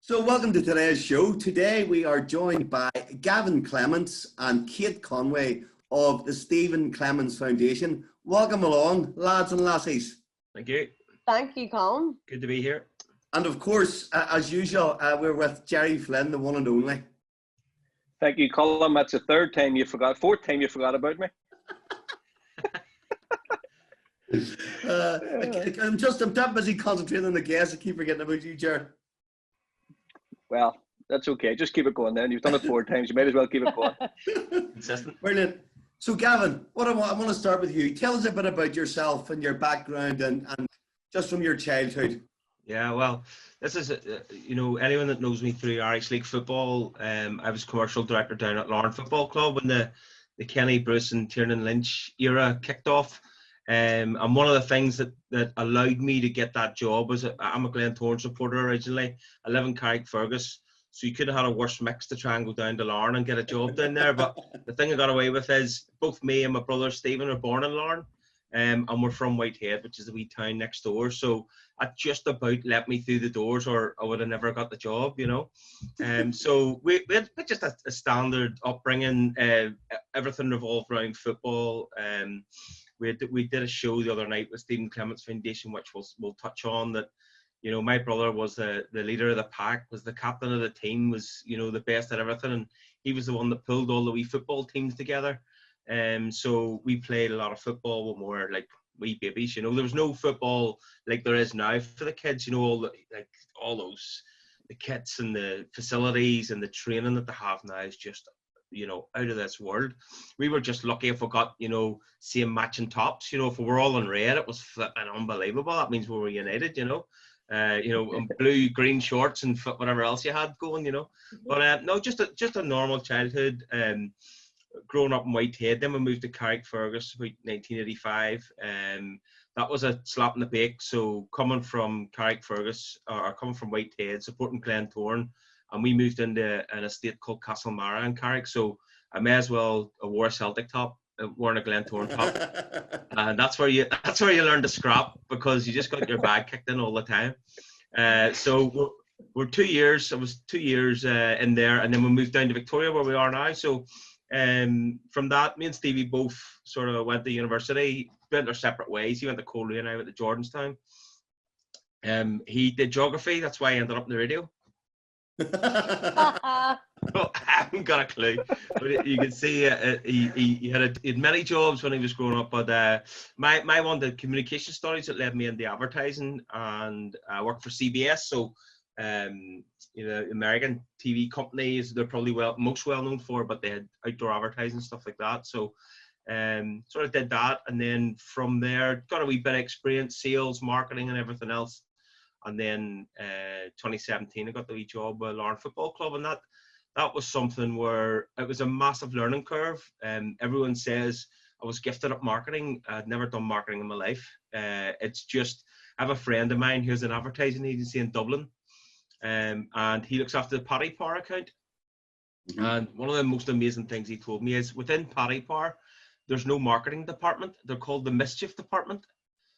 So welcome to today's show. Today we are joined by Gavin Clements and Cate Conway of the Stephen Clements Foundation. Welcome along, lads and lassies. Thank you. Thank you, Colin. Good to be here. And of course, as usual, we're with Jerry Flynn, the one and only. Thank you, Colin. That's the fourth time you forgot about me. I'm too busy concentrating on the guests. I keep forgetting about you, Jerry. Well, that's okay. Just keep it going then. You've done it 4 times. You might as well keep it going. Consistent. Brilliant. So, Gavin, I want to start with you. Tell us a bit about yourself and your background and just from your childhood. Yeah, well, this is, anyone that knows me through Irish League football, I was commercial director down at Larne Football Club when the Kenny, Bruce and Tiernan Lynch era kicked off. And one of the things that allowed me to get that job was I'm a Glentoran supporter originally. I live in Carrickfergus, so you could have had a worse mix to try and go down to Larne and get a job down there. But the thing I got away with is both me and my brother Stephen are born in Larne, and we're from Whitehead, which is a wee town next door. So that just about let me through the doors, or I would have never got the job, So we had just a standard upbringing. Everything revolved around football. We did a show the other night with Stephen Clements Foundation, which we'll touch on. That, my brother was the leader of the pack, was the captain of the team, was, the best at everything. And he was the one that pulled all the wee football teams together. So we played a lot of football when we were like wee babies. There was no football like there is now for the kids. All those, the kits and the facilities and the training that they have now is just, out of this world. We were just lucky if we got, same matching tops. If we were all in red, it was flipping unbelievable. That means we were united, and blue, green shorts and whatever else you had going, But no, just a normal childhood. Growing up in Whitehead, then we moved to Carrickfergus about 1985. That was a slap in the bake. So coming from Carrickfergus, or coming from Whitehead, supporting Glentoran, and we moved into an estate called Castlemara in Carrick. So I may as well wore a Celtic top, worn a Glentoran top, and that's where you learn to scrap, because you just got your bag kicked in all the time. So we're 2 years. I was 2 years in there, and then we moved down to Victoria, where we are now. So from that, me and Stevie both sort of went to university, went our separate ways. He went to Conway and I went to Johnston. He did geography. That's why I ended up in the radio. Well, I haven't got a clue, but you can see he had many jobs when he was growing up. But my one, the communication studies, that led me into advertising, and I worked for CBS. So American TV companies, they're probably most well known for, but they had outdoor advertising, stuff like that. So sort of did that, and then from there got a wee bit of experience, sales, marketing and everything else. And then 2017 I got the wee job with Larne Football Club, and that was something where it was a massive learning curve. Everyone says I was gifted at marketing. I'd never done marketing in my life. It's just, I have a friend of mine who's an advertising agency in Dublin, and he looks after the Paddy Power account. Mm-hmm. And one of the most amazing things he told me is within Paddy Power, there's no marketing department. They're called the mischief department.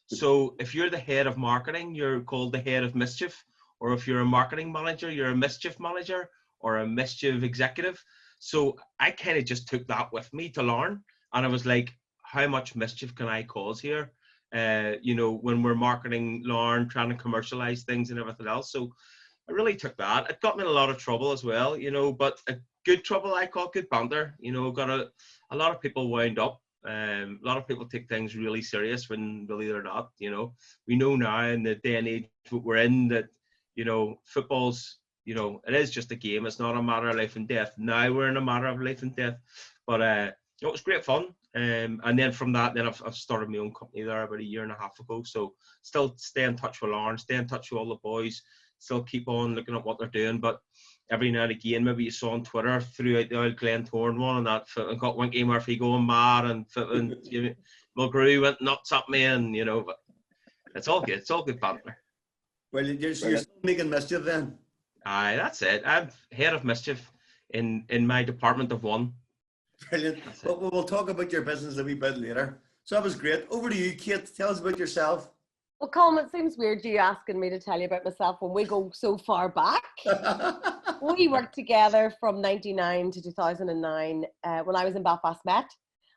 So if you're the head of marketing, you're called the head of mischief. Or if you're a marketing manager, you're a mischief manager or a mischief executive. So I kind of just took that with me to Larne, and I was like, how much mischief can I cause here? When we're marketing Larne, trying to commercialize things and everything else. So I really took that. It got me in a lot of trouble as well, but a good trouble, I call good banter. Got a lot of people wound up. A lot of people take things really serious when really they're not. We know now in the day and age we're in that, football's, it is just a game. It's not a matter of life and death. Now we're in a matter of life and death. But it was great fun. And then from that, then I've started my own company there about 1.5 years ago. So still stay in touch with Larne, stay in touch with all the boys, still keep on looking at what they're doing. But every now and again, maybe you saw on Twitter throughout the old Glentoran one, and that and got Winky Murphy going mad, and Mulgrew went nuts at me, and but it's all good. It's all good banter. Well, you're still making mischief then. Aye, that's it. I'm head of mischief in my department of one. Brilliant. But we'll talk about your business a wee bit later. So that was great. Over to you, Cate. Tell us about yourself. Well, Colin, it seems weird you asking me to tell you about myself when we go so far back. We worked together from 99 to 2009 when I was in Belfast Met.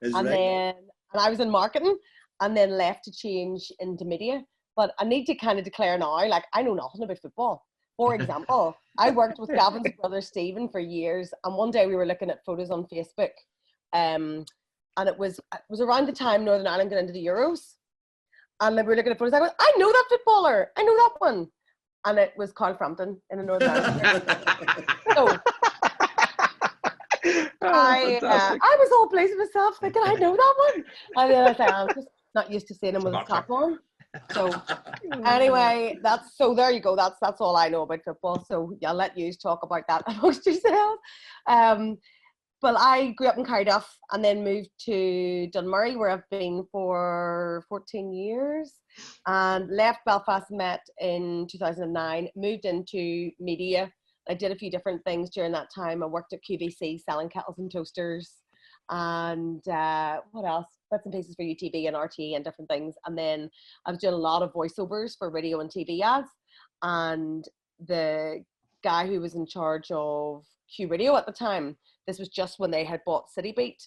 And I was in marketing and then left to change into media. But I need to kind of declare now, like, I know nothing about football. For example, I worked with Gavin's brother Stephen for years, and one day we were looking at photos on Facebook, and it was around the time Northern Ireland got into the Euros, and we were looking at photos. I went, I know that footballer, I know that one, and it was Carl Frampton in a Northern Ireland. So I was all pleased with myself, thinking I know that one, and then I said, I'm just not used to seeing him with his top on. So anyway, there you go. That's all I know about football. So I'll let you talk about that amongst yourselves. But I grew up in Cardiff and then moved to Dunmurry, where I've been for 14 years, and left Belfast Met in 2009, moved into media. I did a few different things during that time. I worked at QVC selling kettles and toasters, and what else? Bits and pieces for UTV and RTE and different things. And then I was doing a lot of voiceovers for radio and TV ads. And the guy who was in charge of Q Radio at the time, this was just when they had bought City Beat,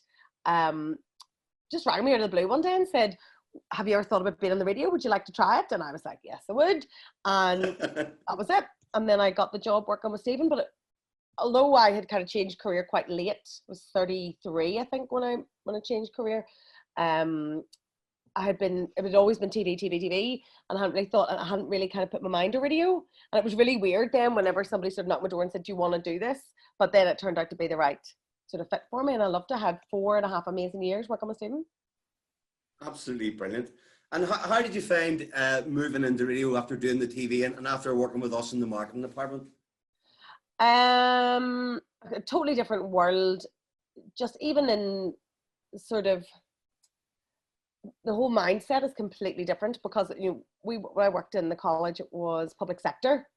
just rang me out of the blue one day and said, have you ever thought about being on the radio? Would you like to try it? And I was like, yes, I would. And that was it. And then I got the job working with Stephen. But although I had kind of changed career quite late, I was 33, I think, when I changed career. It had always been TV, and I hadn't really kind of put my mind to radio. And it was really weird then whenever somebody sort of knocked my door and said, do you want to do this? But then it turned out to be the right sort of fit for me, and I loved to have 4.5 amazing years working with Stephen. Absolutely brilliant. And how did you find moving into radio after doing the TV and after working with us in the marketing department? A totally different world, just even in sort of the whole mindset is completely different, because when I worked in the college, it was public sector,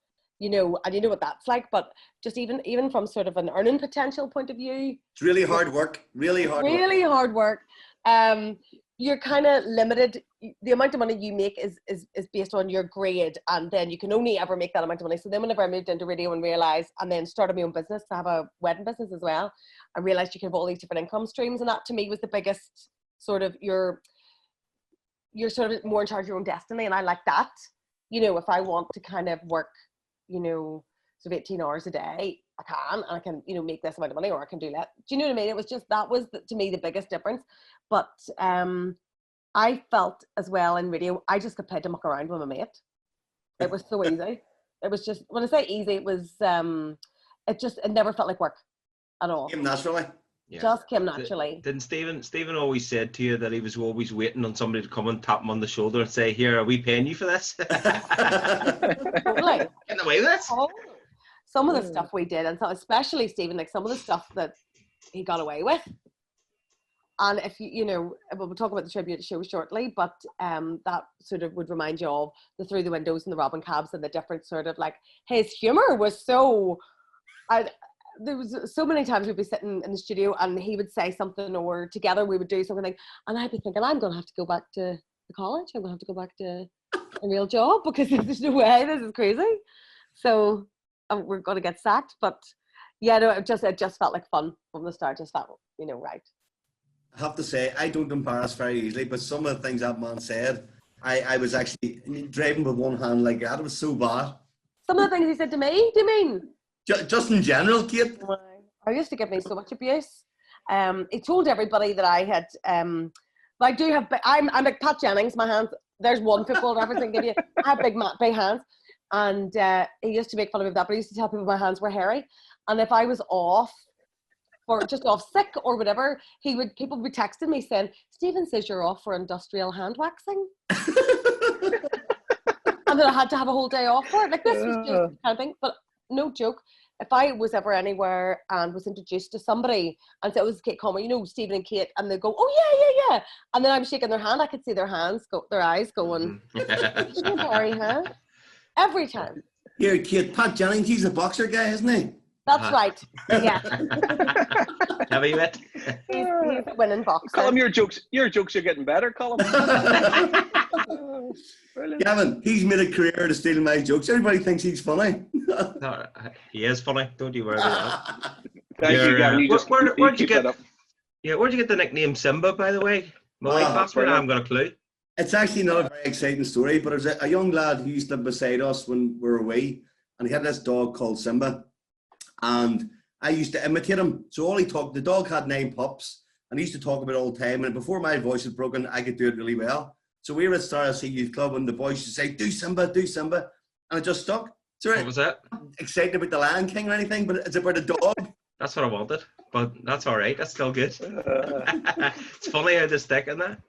and you know what that's like. But just even from sort of an earning potential point of view, it's really hard work. Really hard work. You're kind of limited. The amount of money you make is based on your grade, and then you can only ever make that amount of money. So then whenever I moved into radio and realized, and then started my own business, I have a wedding business as well, I realized you can have all these different income streams, and that to me was the biggest sort of you're sort of more in charge of your own destiny. And I like that. If I want to kind of work, sort of 18 hours a day, I can, make this amount of money, or I can do that. Do you know what I mean? It was just, that was to me the biggest difference. But I felt as well in radio, I just got paid to muck around with my mate. It was so easy. It was just, when I say easy, it was, it never felt like work at all. Came naturally. Yeah. Just came naturally. Didn't Stephen always said to you that he was always waiting on somebody to come and tap him on the shoulder and say, here, are we paying you for this? Totally. Getting away with this? Oh, some of the stuff we did, and so especially Stephen, like some of the stuff that he got away with. And if we'll talk about the tribute show shortly, but that sort of would remind you of the Through the Windows and the Robin Cabs, and the different sort of like, his humor was so, there was so many times we'd be sitting in the studio and he would say something, or together we would do something, and I'd be thinking, I'm going to have to go back to the college. I'm going to have to go back to a real job, because there's no way, this is crazy. So we're going to get sacked. But yeah, no, it just felt like fun from the start. Just felt, right. I have to say, I don't embarrass very easily, but some of the things that man said, I was actually driving with one hand like that. It was so bad. Some of the things he said to me, do you mean? Just in general, Cate. I used to give me so much abuse. He told everybody that I had, I do have, I'm like Pat Jennings, my hands, there's one football reference I can give you. I have big hands. And he used to make fun of me for that, but he used to tell people my hands were hairy. And if I was off, or just off sick or whatever, people would be texting me saying, Stephen says you're off for industrial hand waxing. And then I had to have a whole day off for it. Like, this was just the kind of thing. But no joke, if I was ever anywhere and was introduced to somebody and said it was Cate Conway, Stephen and Cate, and they go, oh yeah. And then I'm shaking their hand, I could see their eyes going, sorry, huh? Every time. Here, Cate, Pat Jennings, he's a boxer guy, isn't he? That's right. Yeah. Heavyweight. He's a winning boxer. Colin, your jokes are getting better, Colin. Gavin, he's made a career out of stealing my jokes. Everybody thinks he's funny. No, he is funny. Don't you worry about that. Thank you, Gavin. You just where'd you keep that up. Yeah, where'd you get the nickname Simba, by the way? My wife asked me, and I haven't got a clue. It's actually not a very exciting story, but there's a young lad who used to live beside us when we were away, and he had this dog called Simba, and I used to imitate him. So all he talked, the dog had 9 pups, and he used to talk about it all the time, and before my voice was broken, I could do it really well. So we were at Star LC Youth Club, and the boys used to say, do Simba, and it just stuck. So what was that? Excited about the Lion King or anything, but it's about a dog. That's what I wanted, but that's all right. That's still good. It's funny how they stick in that.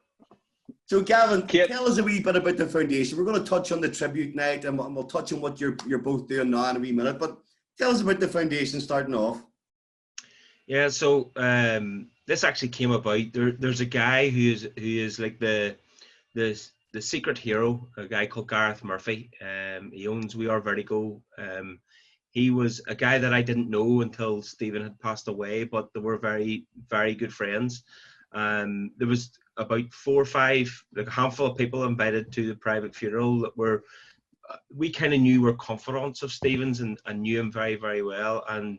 So Gavin, tell us a wee bit about the foundation. We're going to touch on the tribute night, and we'll touch on what you're both doing now in a wee minute. But tell us about the foundation starting off. Yeah, so this actually came about. There's a guy who is like the secret hero, a guy called Gareth Murphy. He owns We Are Vertigo. He was a guy that I didn't know until Stephen had passed away, but they were very, very good friends. There was about 4 or 5, like a handful of people invited to the private funeral that we kind of knew were confidants of Stephen's and knew him very, very well. And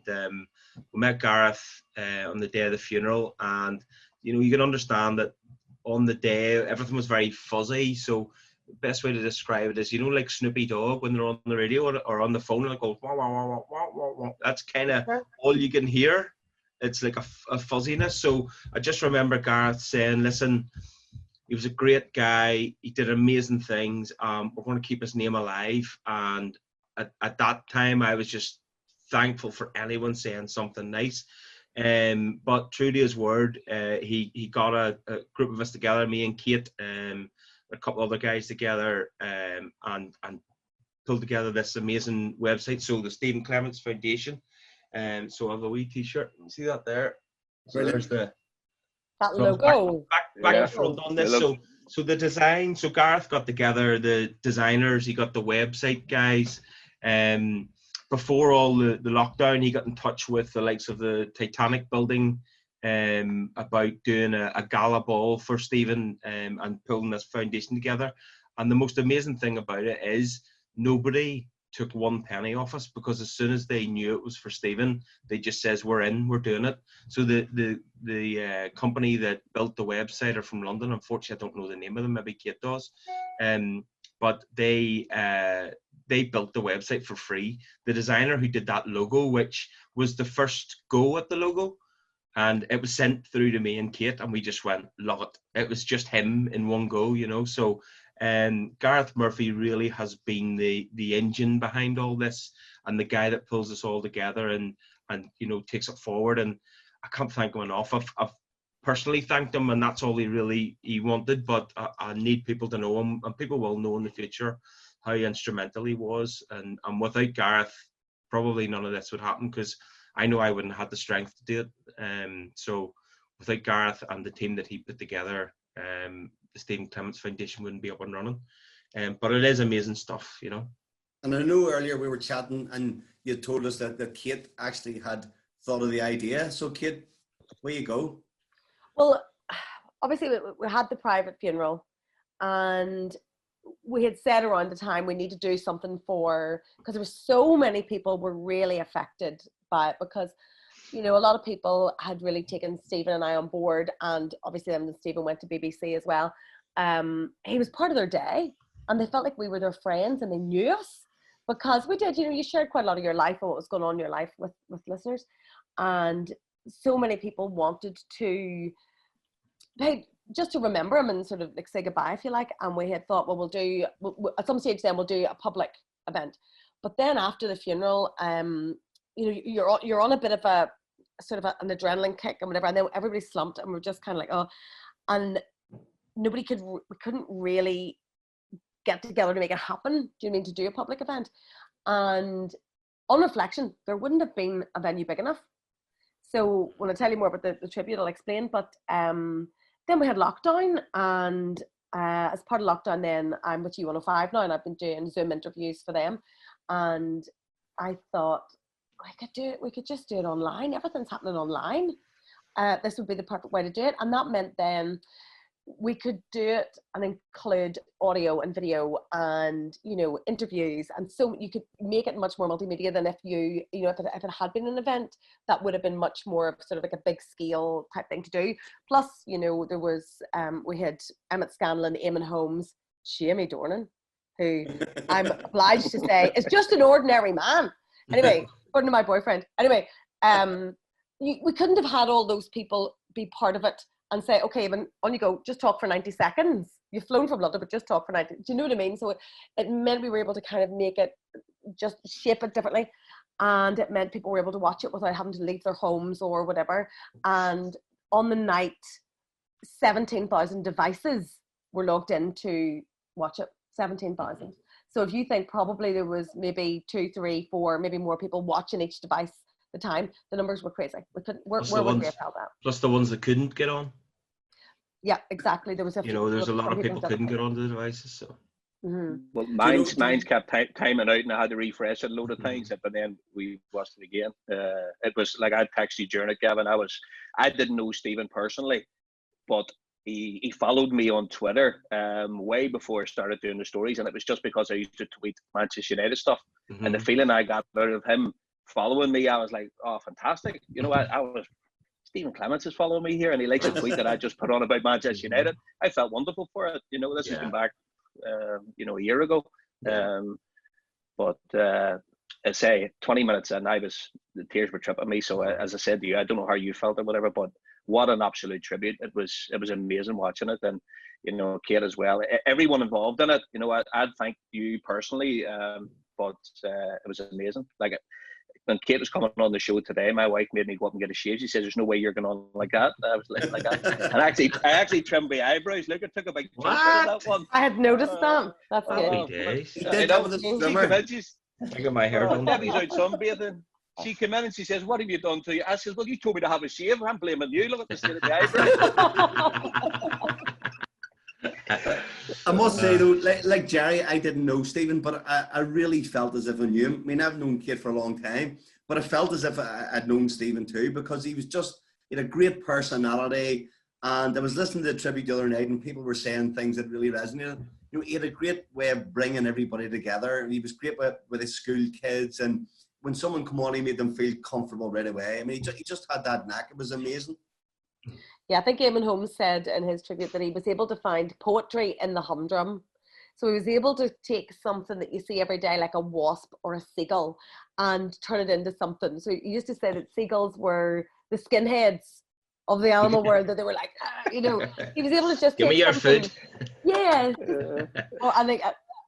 we met Gareth on the day of the funeral, and you can understand that on the day everything was very fuzzy. So the best way to describe it is, like Snoopy Dog when they're on the radio or on the phone, and it goes wah, wah, wah, wah, wah, wah, wah. That's kind of all you can hear. It's like a fuzziness. So I just remember Gareth saying, listen, he was a great guy. He did amazing things. We're going to keep his name alive. And at that time, I was just thankful for anyone saying something nice. But true to his word, he got a group of us together, me and Cate, a couple other guys together, and pulled together this amazing website. So the Stephen Clements Foundation. So I have a wee t-shirt. See that there? So there's that logo. Back and front on this. So the design. So Gareth got together the designers. He got the website guys. Before all the lockdown, he got in touch with the likes of the Titanic building about doing a gala ball for Stephen and pulling this foundation together. And the most amazing thing about it is nobody took 1 penny off us, because as soon as they knew it was for Stephen, they just says, we're doing it. So the company that built the website are from London. Unfortunately, I don't know the name of them. Maybe Cate does. But they built the website for free. The designer who did that logo, which was the first go at the logo, and it was sent through to me and Cate, and we just went, love it. It was just him in one go, So Gareth Murphy really has been the engine behind all this, and the guy that pulls us all together and takes it forward. And I can't thank him enough. I've personally thanked him, and that's all he wanted. But I need people to know him, and people will know in the future how instrumental he was. And without Gareth, probably none of this would happen, because I know I wouldn't have had the strength to do it. So without Gareth and the team that he put together, the Stephen Clements Foundation wouldn't be up and running. But it is amazing stuff, And I know earlier we were chatting, and you told us that Cate actually had thought of the idea. So Cate, where you go? Well, obviously we had the private funeral, and we had said around the time we need to do something because there were so many people were really affected by it, because a lot of people had really taken Stephen and I on board, and obviously then Stephen went to BBC as well. He was part of their day, and they felt like we were their friends, and they knew us because we did, you shared quite a lot of your life and what was going on in your life with listeners. And so many people wanted to just to remember him and sort of like say goodbye, if you like. And we had thought, well, at some stage then we'll do a public event. But then after the funeral, you're on a bit of a sort of an adrenaline kick and whatever, and then everybody slumped, and we're just kind of like, oh, and we couldn't really get together to make it happen. Do you mean to do a public event? And on reflection, there wouldn't have been a venue big enough. So when I tell you more about the tribute, I'll explain. But then we had lockdown, and as part of lockdown, then I'm with U105 now, and I've been doing Zoom interviews for them. And I thought, we could just do it online. Everything's happening online. This would be the perfect way to do it. And that meant then we could do it and include audio and video and, you know, interviews. And so you could make it much more multimedia than if you know, if it had been an event, that would have been much more of sort of like a big scale type thing to do. Plus, you know, there was, we had Emmett Scanlon, Eamon Holmes, Jamie Dornan, who I'm obliged to say is just an ordinary man. Anyway, according to my boyfriend. Anyway, we couldn't have had all those people be part of it and say, okay, Eamon, on you go, just talk for 90 seconds. You've flown from London, but just talk for 90. Do you know what I mean? So it meant we were able to kind of make it, just shape it differently. And it meant people were able to watch it without having to leave their homes or whatever. And on the night, 17,000 devices were logged in to watch it. 17,000. So if you think probably there was maybe 2, 3, 4, maybe more people watching each device at the time, the numbers were crazy. We couldn't, where would we have held that? Plus the ones that couldn't get on. Yeah, exactly. There was a you know, there's a lot of people couldn't get onto the devices. So. Well, mine's kept timing out, and I had to refresh it a load of times, but then we watched it again. It was like I texted you during it, Gavin. I didn't know Stephen personally, but he followed me on Twitter way before I started doing the stories, and it was just because I used to tweet Manchester United stuff, and the feeling I got out of him following me, I was like, oh, fantastic. You know, I was, Stephen Clements is following me here, and he likes a tweet that I just put on about Manchester United. I felt wonderful for it. You know, this has been back, you know, a year ago. But I say 20 minutes in, the tears were tripping me. So as I said to you, I don't know how you felt or whatever, but what an absolute tribute. It was amazing watching it. And, you know, Cate as well, everyone involved in it. You know, I'd thank you personally, but it was amazing. Like, when Cate was coming on the show today, my wife made me go up and get a shave. She says, "There's no way you're going on like that." I was like that. And I actually trimmed my eyebrows. Look, it took a big chunk out of that one. I had noticed that. That's good. He did that with a swimmer. I got my hair done. Debbie's out sunbathing. She came in and she says, "What have you done to you?" I says, "Well, you told me to have a shave. I'm blaming you. Look at the state of the eyebrows." I must say though, like Jerry, I didn't know Stephen, but I really felt as if I knew him. I mean, I've known Cate for a long time, but I felt as if I'd known Stephen too, because he had a great personality. And I was listening to the tribute the other night, and people were saying things that really resonated. You know, he had a great way of bringing everybody together. He was great with his school kids, and when someone come on, he made them feel comfortable right away. I mean, he just had that knack. It was amazing. Yeah, I think Eamon Holmes said in his tribute that he was able to find poetry in the humdrum. So he was able to take something that you see every day, like a wasp or a seagull, and turn it into something. So he used to say that seagulls were the skinheads of the animal world, that they were like, you know, he was able to just give me your food. Yeah.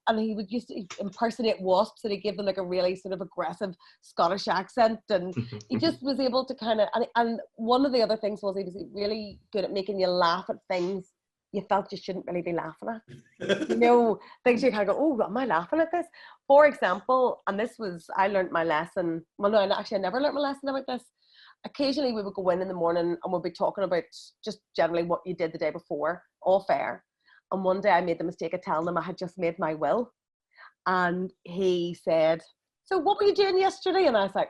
And he would used to impersonate wasps, and he gave them like a really sort of aggressive Scottish accent, and he just was able to kind of, and one of the other things was he was really good at making you laugh at things you felt you shouldn't really be laughing at. You know, things you kind of go, oh, am I laughing at this? For example, and this was, I learned my lesson, well no, actually I never learned my lesson about this. Occasionally we would go in the morning and we'll be talking about just generally what you did the day before, all fair. And one day I made the mistake of telling him I had just made my will. And he said, "So what were you doing yesterday?" And I was like,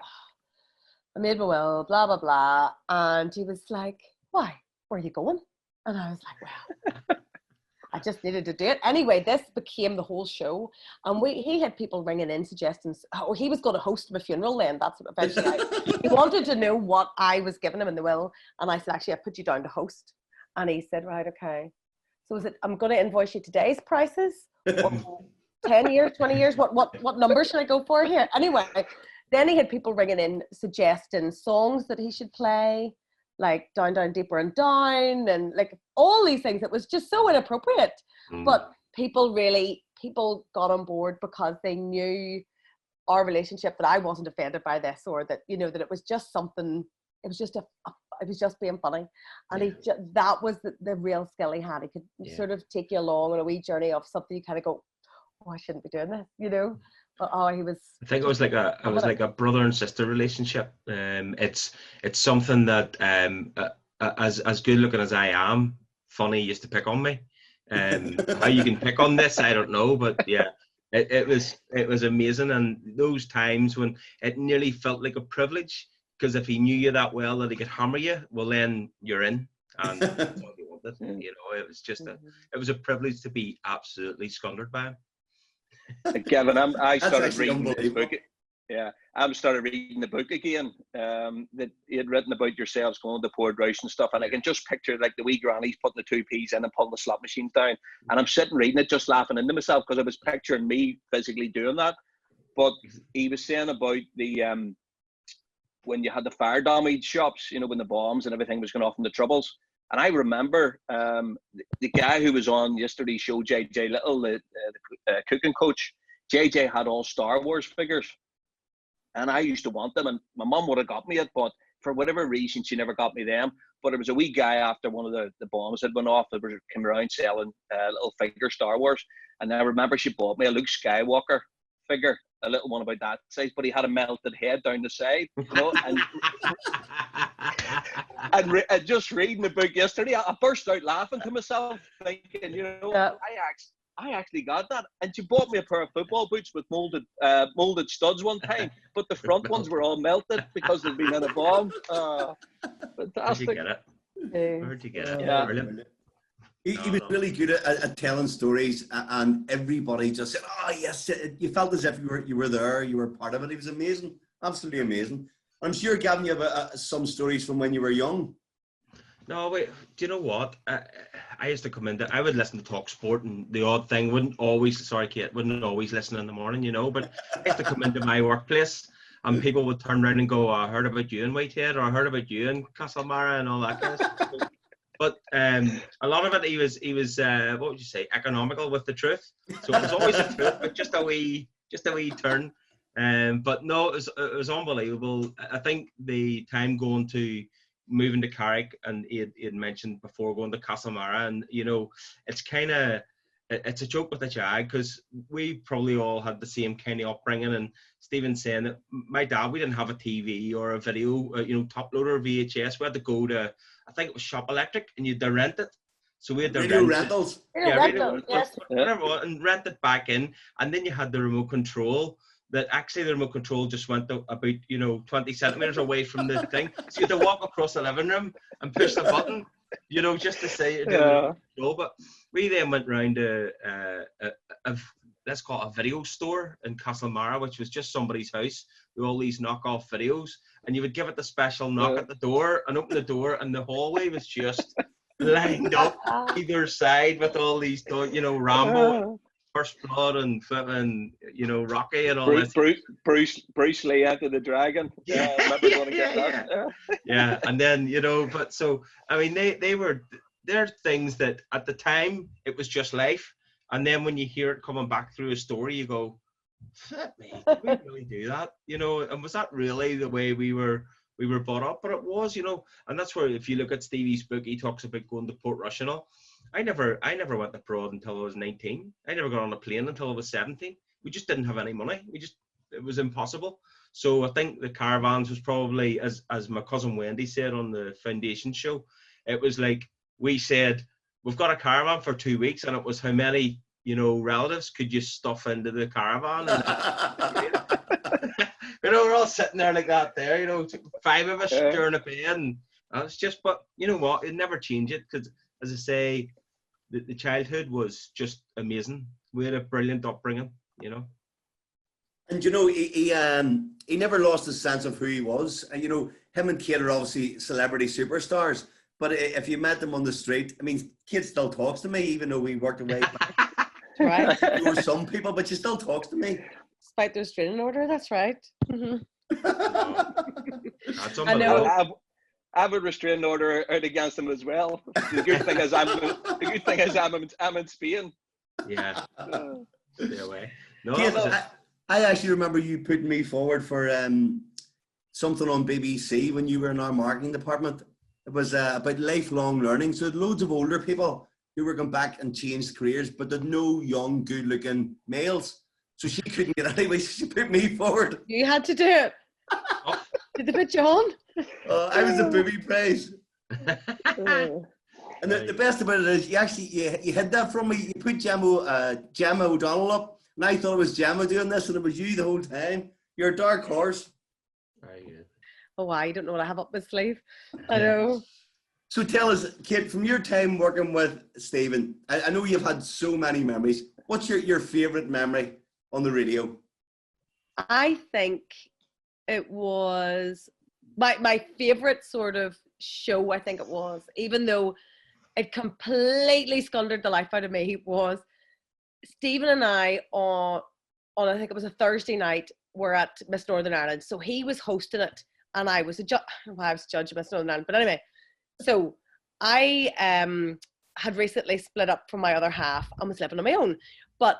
"I made my will, blah, blah, blah." And he was like, "Why? Where are you going?" And I was like, "Well, I just needed to do it." Anyway, this became the whole show. And he had people ringing in suggesting, oh, he was going to host my funeral then. That's what eventually he wanted to know what I was giving him in the will. And I said, "Actually, I put you down to host." And he said, "Right, okay. So is it, I'm going to invoice you today's prices? Or 10 years, 20 years? What number should I go for here?" Anyway, then he had people ringing in suggesting songs that he should play, like Down, Down, Deeper and Down, and like all these things. It was just so inappropriate. But people got on board because they knew our relationship, that I wasn't offended by this, or that, you know, that it was just something, it was just it was just being funny. And that was the real skill he had. He could sort of take you along on a wee journey of something you kind of go, oh, I shouldn't be doing this, you know. But he was. I think it was like a brother and sister relationship. It's something that as good looking as I am, Funny used to pick on me. How you can pick on this, I don't know, but yeah. It was amazing, and those times when it nearly felt like a privilege, because if he knew you that well that he could hammer you, well then you're in, and that's all you wanted. You know, it was just it was a privilege to be absolutely scundered by him. Gavin, I started reading this book. Yeah, I started reading the book again that he had written about yourselves going to Portrush and stuff, and I can just picture like the wee grannies putting the 2 peas in and pulling the slot machines down, and I'm sitting reading it just laughing into myself because I was picturing me physically doing that. But he was saying about the when you had the fire damage shops, you know, when the bombs and everything was going off in the Troubles. And I remember the guy who was on yesterday's show, JJ Little, the cooking coach. JJ had all Star Wars figures, and I used to want them, and my mum would have got me it, but for whatever reason, she never got me them. But it was a wee guy after one of the bombs had went off that came around selling little figure Star Wars, and I remember she bought me a Luke Skywalker figure, a little one about that size, but he had a melted head down the side, you know, and just reading the book yesterday, I burst out laughing to myself, thinking, you know, I actually got that. And she bought me a pair of football boots with molded studs one time, but the front ones were all melted because they'd been in a bomb. Fantastic. Where'd you get it? Where'd you get it? Yeah. Brilliant. He was really good at telling stories, and everybody just said, "Oh yes," you felt as if you were there, you were part of it. It was amazing, absolutely amazing. I'm sure, Gavin, you have some stories from when you were young. No, wait. Do you know what? I used to come in. I would listen to Talk Sport, and the odd thing wouldn't always listen in the morning, you know. But I used to come into my workplace, and people would turn around and go, "I heard about you in Whitehead," or "I heard about you in Castlemara," and all that kind of stuff. But a lot of it, he was what would you say, economical with the truth. So it was always the truth, but just a wee turn. But no, it was unbelievable. I think the time going to moving to Carrick, and he had mentioned before going to Castlemara, and you know, it's a joke with the Jag, because we probably all had the same kind of upbringing. And Stephen saying that my dad, we didn't have a TV or a video, top loader VHS. We had to go to, I think it was Shop Electric, and you had to rent it. So we had to radio rentals. Yes. Whatever, and rent it back in, and then you had the remote control. That actually the remote control just went about 20 centimeters away from the thing, so you had to walk across the living room and push the button, just to say control. But we then went round to let's call it a video store in Castlemara, which was just somebody's house with all these knockoff videos, and you would give it the special knock at the door and open the door, and the hallway was just lined up either side with all these, Rambo, First Blood, and flipping, Rocky and all Bruce, that. Bruce Lee Enter the Dragon. Yeah, and then but so I mean they're things that at the time it was just life, and then when you hear it coming back through a story, you go, "Flip me, did we really do that?" And was that really the way we were brought up? But it was, and that's where, if you look at Stevie's book, he talks about going to Portrush and all. I never went abroad until I was 19. I never got on a plane until I was 17. We just didn't have any money. It was impossible. So I think the caravans was probably, as my cousin Wendy said on the foundation show, it was like, we said, we've got a caravan for 2 weeks, and it was how many, relatives could you stuff into the caravan? And we're all sitting there like that there, 5 of us sharing a bed, and it's just, but you know what, it never changed it, because as I say, the childhood was just amazing. We had a brilliant upbringing, And he never lost his sense of who he was. And him and Cate are obviously celebrity superstars. But if you met them on the street, I mean, Cate still talks to me, even though we worked away back. Right. There were some people, but she still talks to me. Despite the restraining order, that's right. Mm-hmm. That's unbelievable. I have a restraining order out against him as well. The good thing is I'm in Spain. Yeah. Stay away. No, Cate, I actually remember you putting me forward for something on BBC when you were in our marketing department. It was about lifelong learning. So loads of older people who were going back and changed careers, but there's no young, good-looking males. So she couldn't get anyway. So she put me forward. You had to do it. Did they put you on? I was the booby prize. And the best about it is you hid that from me. You put Gemma O'Donnell up, and I thought it was Gemma doing this, and it was you the whole time. You're a dark horse. Very good. Oh, I don't know what I have up my sleeve. I know. So tell us, Cate, from your time working with Stephen, I know you've had so many memories. What's your favourite memory on the radio? I think it was my favourite sort of show, I think it was, even though it completely squandered the life out of me, was Stephen and I on I think it was a Thursday night, were at Miss Northern Ireland. So he was hosting it and I was judge of Miss Northern Ireland. But anyway, so I had recently split up from my other half and was living on my own. But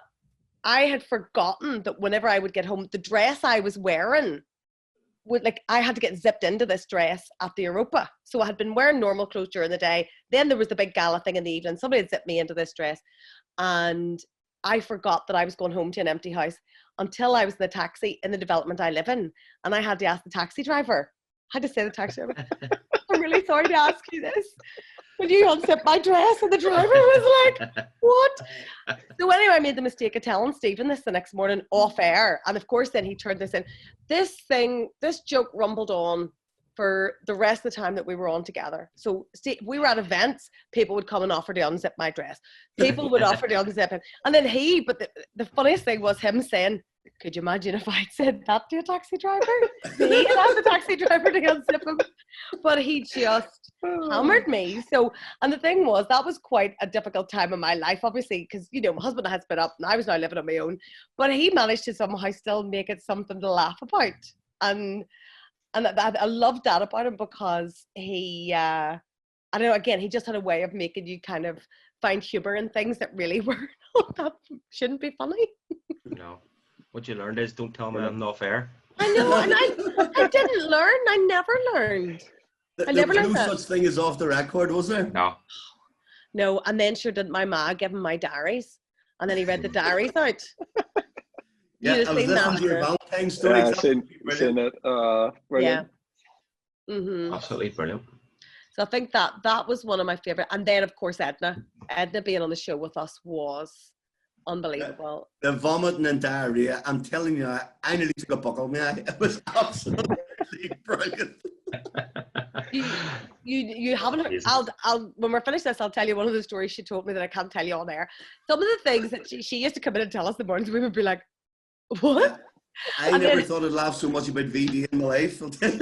I had forgotten that whenever I would get home, the dress I was wearing would, like, I had to get zipped into this dress at the Europa. So I had been wearing normal clothes during the day. Then there was the big gala thing in the evening. Somebody had zipped me into this dress. And I forgot that I was going home to an empty house until I was in the taxi in the development I live in. And I had to ask the taxi driver. I had to say to the taxi driver, I'm really sorry to ask you this. Would you unzip my dress? And the driver was like, what? So anyway, I made the mistake of telling Stephen this the next morning off air. And of course, then he turned this in. This joke rumbled on for the rest of the time that we were on together. So we were at events, people would come and offer to unzip my dress. People would offer to unzip it. And then but the funniest thing was him saying, could you imagine if I'd said that to a taxi driver? He had asked the taxi driver to unzip him. But he just hammered me. So, and the thing was, that was quite a difficult time in my life, obviously, because, you know, my husband had split up and I was now living on my own. But he managed to somehow still make it something to laugh about. And I loved that about him because he, I don't know, again, he just had a way of making you kind of find humor in things that really were, that shouldn't be funny. No. What you learned is don't tell me I'm not fair. I know, and I didn't learn. I never learned. I never learned that. No such thing as off the record, was there? No. No, and then sure didn't my ma give him my diaries, and then he read the diaries out. Yeah, I was listening to your Valentine's story. Yeah, seen it. Brilliant. Yeah. Mm-hmm. Absolutely brilliant. So I think that was one of my favorite. And then of course Edna being on the show with us was unbelievable. The vomiting and diarrhea, I'm telling you, I nearly took a buckle. It was absolutely brilliant. You haven't heard, I'll when we're finished this, I'll tell you one of the stories she told me that I can't tell you on air. Some of the things that she used to come in and tell us in the mornings, we would be like, what? I never thought I'd laugh so much about VD in my life. I'll tell you.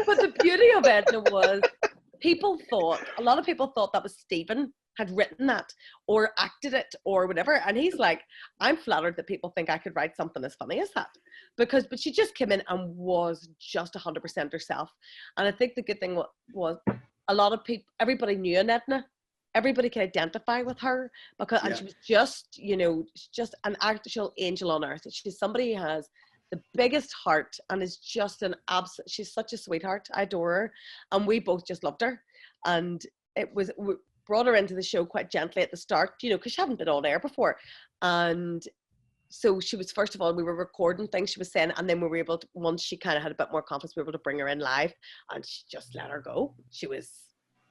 But the beauty of Edna was a lot of people thought that was Stephen had written that or acted it or whatever. And he's like, I'm flattered that people think I could write something as funny as that. But she just came in and was just 100% herself. And I think the good thing was a lot of people, everybody knew an Edna. Everybody could identify with her because and she was just, you know, just an actual angel on earth. She's somebody who has the biggest heart and is just she's such a sweetheart. I adore her. And we both just loved her. And we brought her into the show quite gently at the start, you know, because she hadn't been on air before. And so she was, first of all, we were recording things she was saying, and then we were able to, once she kind of had a bit more confidence, we were able to bring her in live, and she just let her go. She was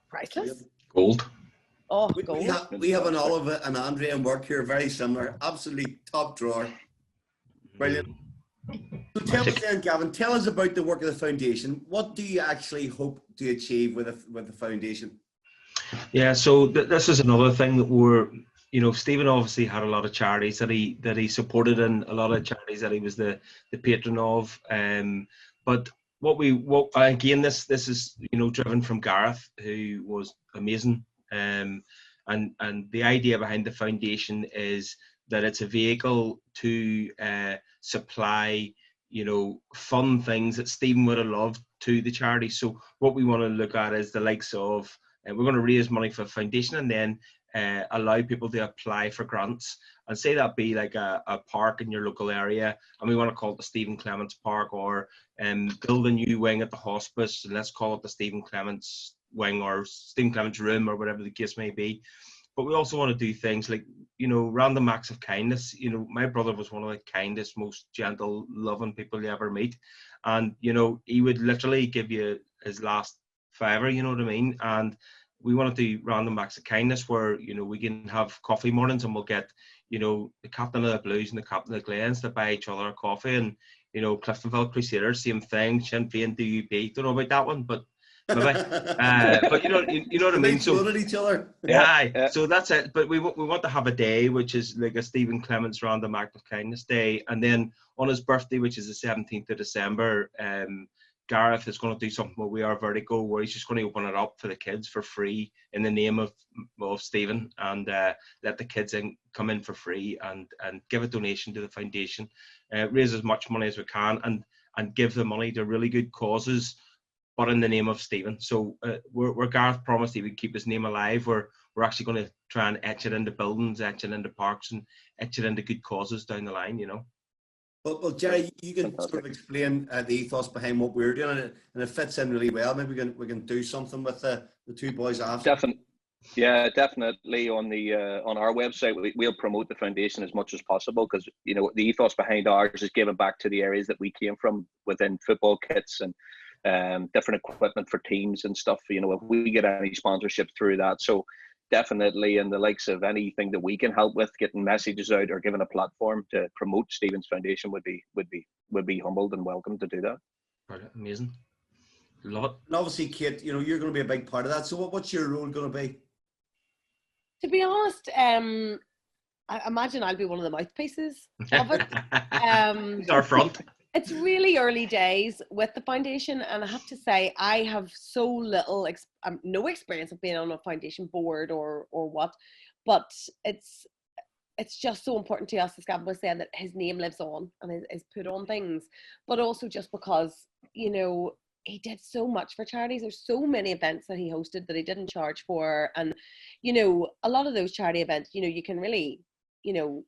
priceless. Gold. Oh, we have an Oliver and Andrea in work here, very similar, absolutely top drawer. Brilliant. So tell us then, Gavin, tell us about the work of the foundation. What do you actually hope to achieve with the foundation? Yeah, so this is another thing that we're, you know, Stephen obviously had a lot of charities that he supported, and a lot of charities that he was the patron of. But what again, this is, you know, driven from Gareth, who was amazing. And the idea behind the foundation is that it's a vehicle to supply, you know, fun things that Stephen would have loved to the charity. So what we want to look at is the likes of, we're going to raise money for a foundation, and then allow people to apply for grants, and say that be like a park in your local area, and we want to call it the Stephen Clements Park, or build a new wing at the hospice, and let's call it the Stephen Clements wing or Stephen Clements room, or whatever the case may be. But we also want to do things like, you know, random acts of kindness. You know, my brother was one of the kindest, most gentle, loving people you ever meet, and you know, he would literally give you his last $5, you know what I mean? And we want to do random acts of kindness where, you know, we can have coffee mornings and we'll get, you know, the captain of the Blues and the captain of the Glens to buy each other a coffee, and, you know, Cliftonville Crusaders, same thing, Sinn Féin, DUP, don't know about that one, but maybe. But you know what I mean. So at each other. Yeah, so that's it. But we want to have a day which is like a Stephen Clements Random Act of Kindness Day, and then on his birthday, which is the 17th of December, Gareth is going to do something with We Are Vertigo, where he's just going to open it up for the kids for free in the name of Stephen, and let the kids come in for free and give a donation to the foundation, raise as much money as we can, and give the money to really good causes, but in the name of Stephen. So where Gareth promised he would keep his name alive, we're actually going to try and etch it into buildings, etch it into parks, and etch it into good causes down the line, you know. Well, Jerry, you can sort of explain the ethos behind what we're doing, and it fits in really well. Maybe we can do something with the two boys after. Definitely on our website we'll promote the foundation as much as possible, because, you know, the ethos behind ours is giving back to the areas that we came from within football kits and different equipment for teams and stuff. You know, if we get any sponsorship through that, so definitely in the likes of anything that we can help with, getting messages out or giving a platform to promote Stephen's foundation would be humbled and welcome to do that. Brilliant, amazing, love it. And obviously, Cate, you know, you're going to be a big part of that. So what's your role going to be? To be honest, I imagine I'll be one of the mouthpieces of it. Our front. It's really early days with the foundation, and I have to say I have so little, no experience of being on a foundation board or what, but it's just so important to us, as Gavin was saying, that his name lives on and is put on things, but also just because, you know, he did so much for charities. There's so many events that he hosted that he didn't charge for, and, you know, a lot of those charity events, you know, you can really, you know,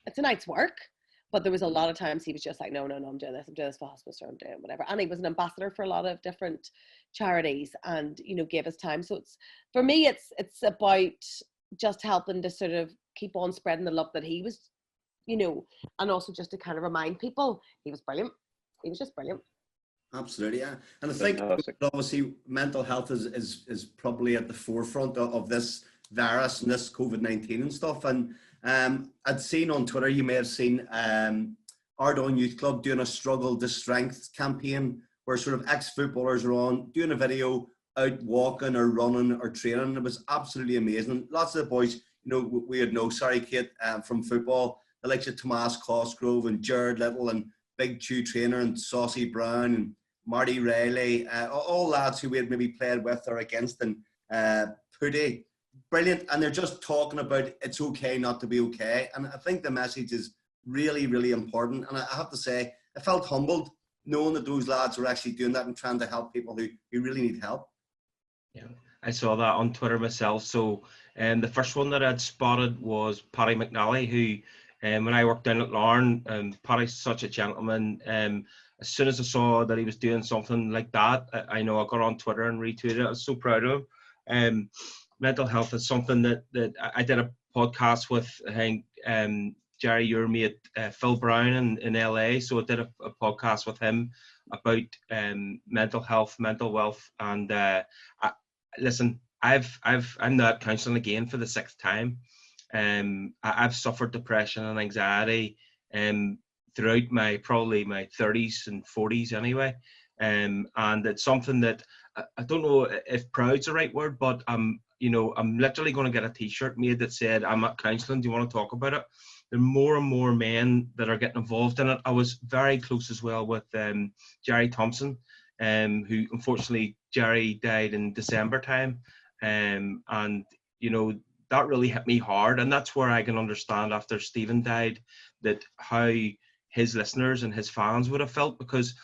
it's a night's work. But there was a lot of times he was just like, no, I'm doing this for hospice, or I'm doing whatever. And he was an ambassador for a lot of different charities, and, you know, gave his time. So for me, it's about just helping to sort of keep on spreading the love that he was, you know, and also just to kind of remind people he was brilliant. He was just brilliant. Absolutely, yeah. And I think obviously mental health is probably at the forefront of this virus and this COVID-19 and stuff. And I'd seen on Twitter, you may have seen Ardon Youth Club doing a Struggle to Strength campaign, where sort of ex-footballers are on doing a video out walking or running or training. It was absolutely amazing. Lots of the boys, you know, we had Cate, from football, the likes of Tomas Cosgrove and Jared Little and Big Chew Trainer and Saucy Brown and Marty Riley, all lads who we had maybe played with or against, and Putty. Brilliant. And they're just talking about it's okay not to be okay. And I think the message is really, really important. And I have to say, I felt humbled knowing that those lads were actually doing that and trying to help people who really need help. Yeah, I saw that on Twitter myself. So the first one that I'd spotted was Paddy McNally, who when I worked down at Larne, Paddy's such a gentleman. As soon as I saw that he was doing something like that, I know I got on Twitter and retweeted it. I was so proud of him. Mental health is something that I did a podcast with, I think, Jerry, your mate, Phil Brown in LA. So I did a podcast with him about mental health, mental wealth. And listen, I'm not counselling again for the 6th time. I've suffered depression and anxiety throughout probably my 30s and 40s anyway. And it's something that I don't know if proud's the right word, but you know, I'm literally going to get a t-shirt made that said, I'm at counselling, do you want to talk about it? There are more and more men that are getting involved in it. I was very close as well with Jerry Thompson, who unfortunately Jerry died in December time. And, you know, that really hit me hard. And that's where I can understand after Stephen died that how his listeners and his fans would have felt, because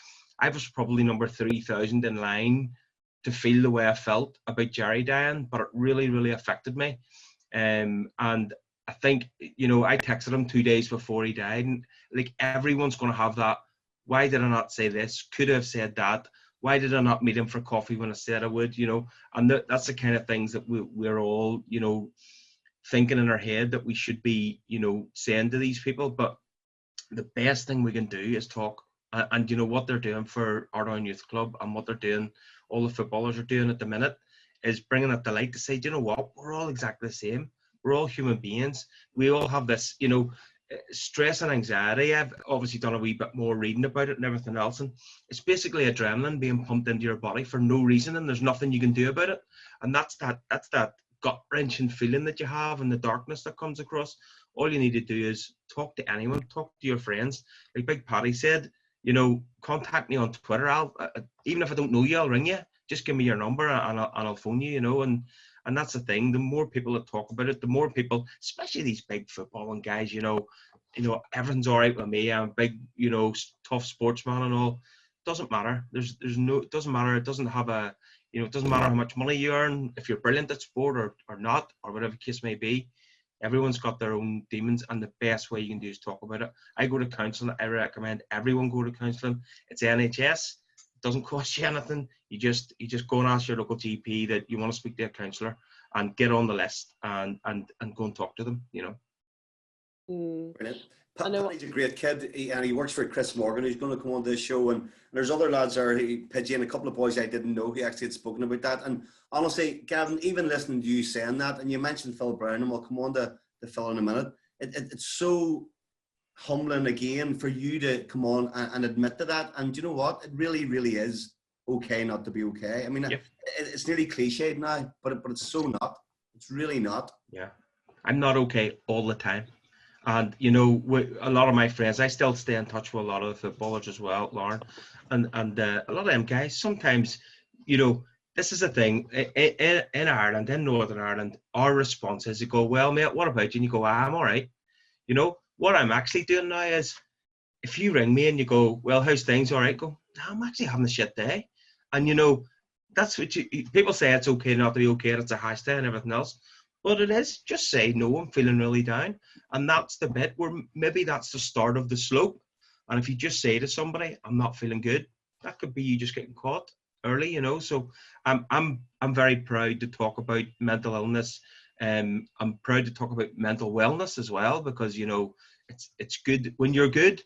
I was probably number 3,000 in line to feel the way I felt about Jerry dying, but it really, really affected me. And I think, you know, I texted him 2 days before he died, and like everyone's going to have that. Why did I not say this? Could I have said that? Why did I not meet him for coffee when I said I would? You know, and that's the kind of things that we're all, you know, thinking in our head that we should be, you know, saying to these people. But the best thing we can do is talk. And you know what they're doing for Ardon Youth Club, and what they're doing, all the footballers are doing at the minute, is bringing it to light to say, do you know what, we're all exactly the same. We're all human beings. We all have this, you know, stress and anxiety. I've obviously done a wee bit more reading about it and everything else, and it's basically adrenaline being pumped into your body for no reason, and there's nothing you can do about it. And that's that gut-wrenching feeling that you have and the darkness that comes across. All you need to do is talk to anyone, talk to your friends. Like Big Paddy said, you know, contact me on Twitter. I'll even if I don't know you, I'll ring you. Just give me your number and I'll phone you, you know. And that's the thing. The more people that talk about it, the more people, especially these big footballing guys, you know, everything's all right with me. I'm a big, you know, tough sportsman and all. Doesn't matter. There's no. It doesn't matter. It doesn't have a. You know, it doesn't matter how much money you earn, if you're brilliant at sport or not, or whatever the case may be. Everyone's got their own demons, and the best way you can do is talk about it. I go to counselling. I recommend everyone go to counselling. It's NHS. It doesn't cost you anything. You just go and ask your local GP that you want to speak to a counsellor, and get on the list and go and talk to them, you know. Brilliant. Paddy's a great kid, and he works for Chris Morgan, who's going to come on this show, and there's other lads there, Pidgey and a couple of boys I didn't know who actually had spoken about that. And honestly, Gavin, even listening to you saying that, and you mentioned Phil Brown, and we'll come on to Phil in a minute, it's so humbling again for you to come on and admit to that. And you know what? It really, really is okay not to be okay. I mean, it's nearly cliched now, but it's so not. It's really not. Yeah. I'm not okay all the time. And, you know, a lot of my friends, I still stay in touch with a lot of the footballers as well, Lauren. And a lot of them guys, sometimes, you know, this is a thing. In Ireland, in Northern Ireland, our response is to go, well, mate, what about you? And you go, I'm all right. You know, what I'm actually doing now is, if you ring me and you go, well, how's things? All right, go, no, I'm actually having a shit day. And, you know, that's what people say it's okay not to be okay, it's a hashtag and everything else. But it is, just say, no, I'm feeling really down. And that's the bit where maybe that's the start of the slope. And if you just say to somebody, I'm not feeling good, that could be you just getting caught early, you know. So I'm very proud to talk about mental illness. I'm proud to talk about mental wellness as well, because, you know, it's good when you're good.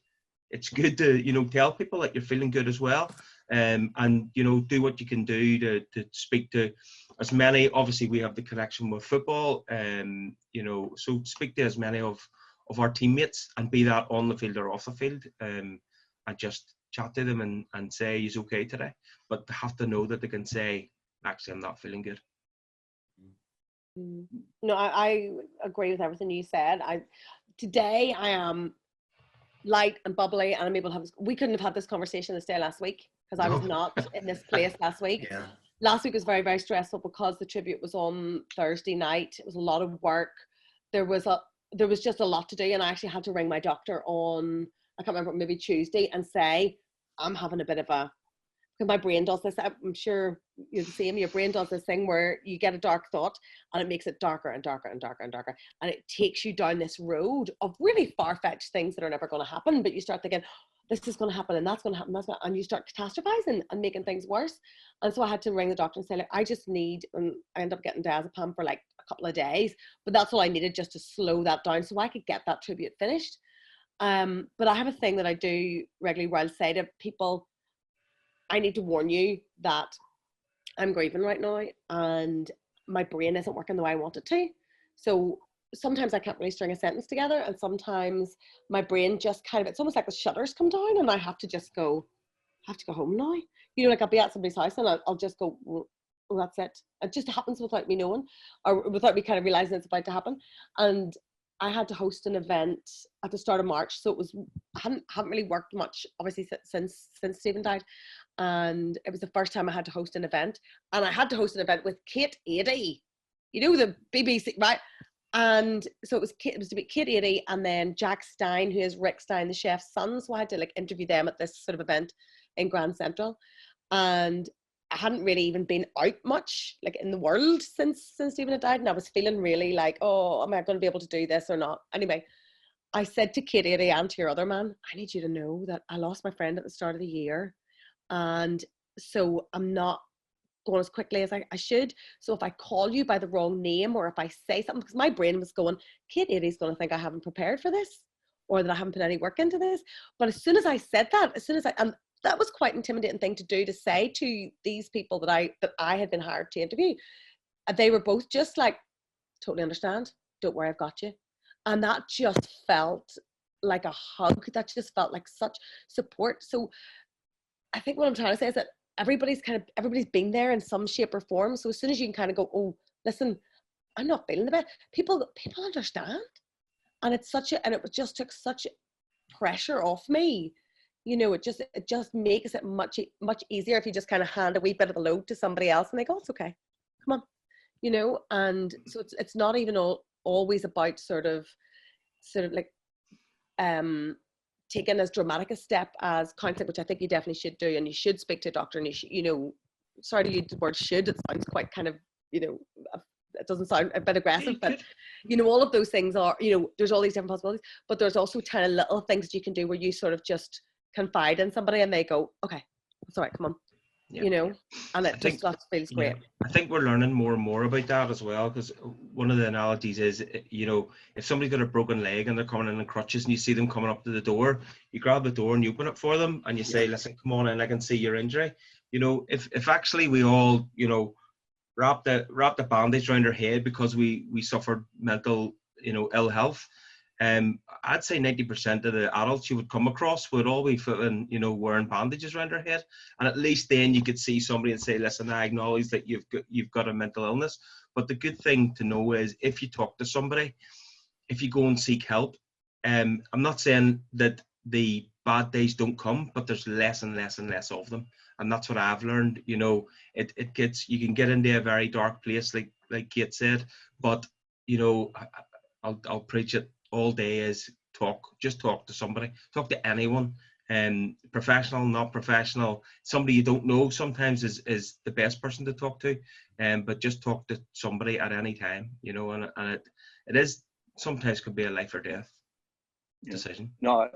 It's good to, you know, tell people that you're feeling good as well. And, you know, do what you can do to speak to as many. Obviously, we have the connection with football, you know, so speak to as many of our teammates, and be that on the field or off the field, and just chat to them and say he's okay today. But they have to know that they can say, actually, I'm not feeling good. No, I agree with everything you said. Today I am light and bubbly, and I'm able to have. We couldn't have had this conversation this day last week, because I was not in this place last week. Yeah. Last week was very, very stressful because the tribute was on Thursday night. It was a lot of work. There was just a lot to do, and I actually had to ring my doctor on, I can't remember, maybe Tuesday, and say I'm having a bit of a, because my brain does this. I'm sure you're the same. Your brain does this thing where you get a dark thought and it makes it darker and darker and darker and darker, and it takes you down this road of really far-fetched things that are never going to happen. But you start thinking, this is going to happen, and that's going to happen, and you start catastrophizing and making things worse. And so I had to ring the doctor and say, like, I just need, and I ended up getting diazepam for like a couple of days, but that's all I needed, just to slow that down so I could get that tribute finished. But I have a thing that I do regularly where I'll say to people, I need to warn you that I'm grieving right now, and my brain isn't working the way I want it to. So sometimes I can't really string a sentence together, and sometimes my brain just kind of, it's almost like the shutters come down, and I have to just go, I have to go home now. You know, like I'll be at somebody's house and I'll just go, well, that's it. It just happens without me knowing, or without me kind of realizing it's about to happen. And I had to host an event at the start of March, so it was, I haven't really worked much, obviously, since Stephen died, and it was the first time I had to host an event, and I had to host an event with Cate, you know, the BBC, right? And so it was to be Cate and then Jack Stein, who is Rick Stein, the chef's son. So I had to like interview them at this sort of event in Grand Central, and I hadn't really even been out much like in the world since Stephen had died, and I was feeling really like, oh, am I going to be able to do this or not? Anyway, I said to Cate and to your other man, I need you to know that I lost my friend at the start of the year, and so I'm not going as quickly as I should. So if I call you by the wrong name, or if I say something, because my brain was going, Cate is going to think I haven't prepared for this, or that I haven't put any work into this. But as soon as I said that, and that was quite an intimidating thing to do, to say to these people that I had been hired to interview. They were both just like, totally understand. don't worry, I've got you. And that just felt like a hug. That just felt like such support. So I think what I'm trying to say is that everybody's been there in some shape or form. So as soon as you can kind of go, oh, listen, I'm not feeling the best, people understand. And it just took such pressure off me. You know, it just makes it much easier if you just kind of hand a wee bit of the load to somebody else and they go, it's okay, come on, you know. And so it's not even always about sort of like taking as dramatic a step as counselling, which I think you definitely should do, and you should speak to a doctor, and you should, you know, sorry to use the word should, it sounds quite kind of, you know, it doesn't sound a bit aggressive, but you know, all of those things are, you know, there's all these different possibilities, but there's also kind of little things that you can do where you sort of just confide in somebody and they go, okay, it's all right, come on. Yeah. You know, and it just feels great. I think we're learning more and more about that as well, because one of the analogies is, you know, if somebody's got a broken leg and they're coming in crutches and you see them coming up to the door, you grab the door and you open it for them and you say, listen, come on in, I can see your injury. You know, if actually we all, you know, wrap the bandage around our head because we suffered mental, you know, ill health, I'd say 90% of the adults you would come across would all be feeling, you know, wearing bandages around their head, and at least then you could see somebody and say, listen, I acknowledge that you've got a mental illness. But the good thing to know is, if you talk to somebody, if you go and seek help, I'm not saying that the bad days don't come, but there's less and less and less of them, and that's what I've learned. You know, it gets, you can get into a very dark place, like Cate said, but you know, I'll preach it all day, is just talk to somebody, talk to anyone, professional, not professional, somebody you don't know sometimes is the best person to talk to, but just talk to somebody at any time, you know, and it is sometimes could be a life or death decision. No,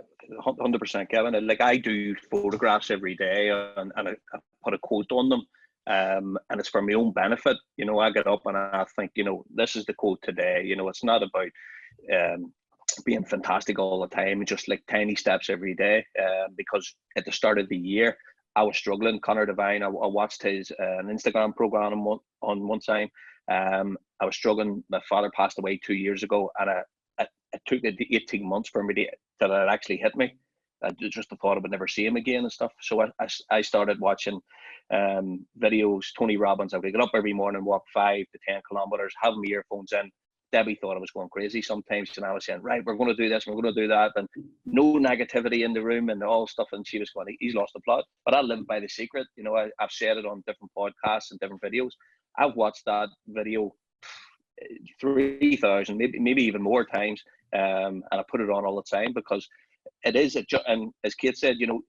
100%, Gavin. Like, I do photographs every day and I put a quote on them, and it's for my own benefit. You know, I get up and I think, you know, this is the quote today. You know, it's not about being fantastic all the time, just like tiny steps every day, because at the start of the year I was struggling. Connor Devine, I watched his an Instagram program on one time. I was struggling. My father passed away 2 years ago, and it took 18 months for me that it actually hit me. I just thought I would never see him again and stuff. So I started watching videos. Tony Robbins, I would get up every morning, walk 5 to 10 kilometers, have my earphones in. Debbie thought I was going crazy sometimes, and I was saying, right, we're going to do this, we're going to do that, and no negativity in the room and all stuff. And she was going, he's lost the plot. But I live by the secret. You know, I've said it on different podcasts and different videos. I've watched that video 3,000, maybe even more times, and I put it on all the time, because it is and as Cate said, you know,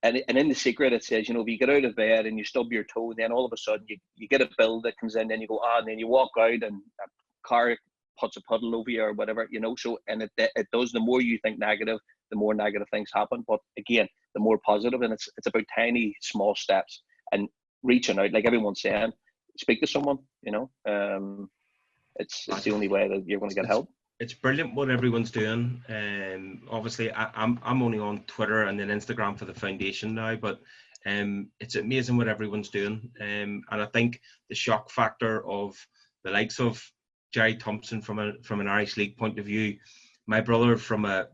and in the secret it says, you know, if you get out of bed and you stub your toe, then all of a sudden you get a bill that comes in, then you go, and then you walk out and a car puts a puddle over you or whatever, you know. So, and it does, the more you think negative, the more negative things happen. But again, the more positive, and it's about tiny small steps and reaching out, like everyone's saying, speak to someone, you know. It's the only way that you're going to get help. It's brilliant what everyone's doing. Obviously I'm only on Twitter and then Instagram for the foundation now, but it's amazing what everyone's doing. And I think the shock factor of the likes of Jerry Thompson from an Irish League point of view, my brother from a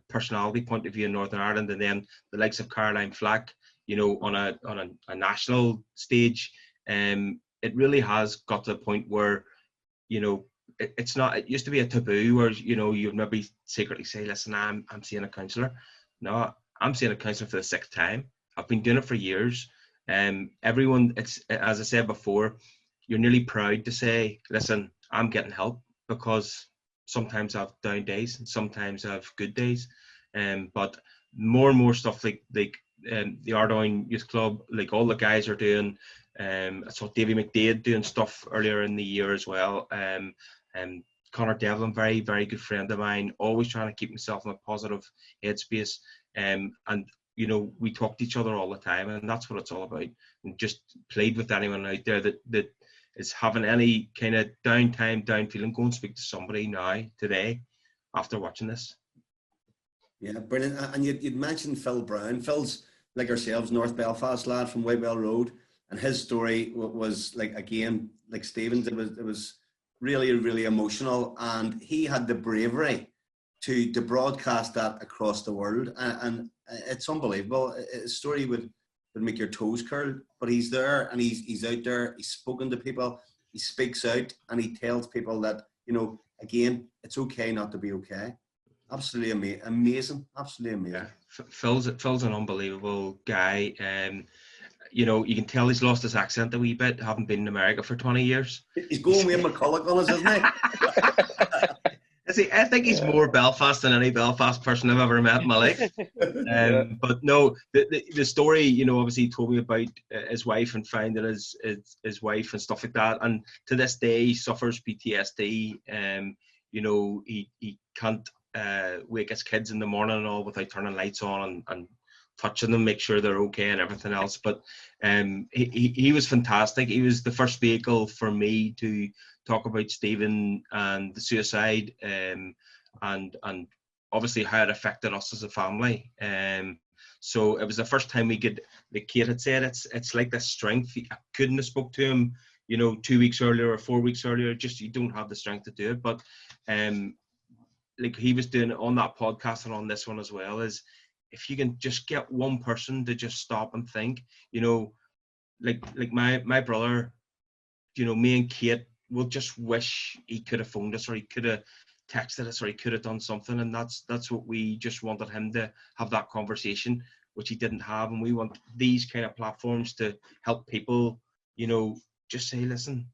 personality point of view in Northern Ireland, and then the likes of Caroline Flack, you know, on a national stage, it really has got to the point where, you know, it's not, it used to be a taboo where, you know, you'd maybe secretly say, listen, I'm seeing a counsellor. No, I'm seeing a counsellor for the 6th time. I've been doing it for years. Everyone, it's, as I said before, you're nearly proud to say, listen, I'm getting help, because sometimes I have down days and sometimes I have good days. But more and more stuff like the Ardoyne Youth Club, like all the guys are doing. I saw Davy McDade doing stuff earlier in the year as well. Connor Devlin, very, very good friend of mine, always trying to keep himself in a positive headspace. And, you know, we talk to each other all the time, and that's what it's all about. And just plead with anyone out there that is having any kind of down feeling, go and speak to somebody now, today, after watching this. Yeah, brilliant. And you'd mentioned Phil Brown. Phil's, like ourselves, North Belfast lad from Whitewell Road, and his story was like, again, like Stephen's, it was really, really emotional, and he had the bravery to broadcast that across the world, and it's unbelievable. A story would make your toes curl, but he's there, and he's out there, he's spoken to people, he speaks out, and he tells people that, you know, again, it's okay not to be okay. Absolutely amazing, absolutely amazing. Yeah. Phil's an unbelievable guy. You know, you can tell he's lost his accent a wee bit, having been in America for 20 years. He's going with McCulloch on us, isn't he? See, I think he's more Belfast than any Belfast person I've ever met in my life. But no, the story, you know, obviously he told me about his wife and finding his wife and stuff like that. And to this day, he suffers PTSD. You know, he can't wake his kids in the morning and all without turning lights on and touching them, make sure they're okay and everything else. But he was fantastic. He was the first vehicle for me to talk about Stephen and the suicide, and obviously how it affected us as a family. So it was the first time we could, like Cate had said, it's like this strength. I couldn't have spoke to him, you know, 2 weeks earlier or 4 weeks earlier. Just, you don't have the strength to do it. But like he was doing on that podcast and on this one as well, is if you can just get one person to just stop and think, you know, like my brother, you know, me and Cate will just wish he could have phoned us, or he could have texted us, or he could have done something. And that's what we just wanted him to have, that conversation, which he didn't have. And we want these kind of platforms to help people, you know, just say, listen,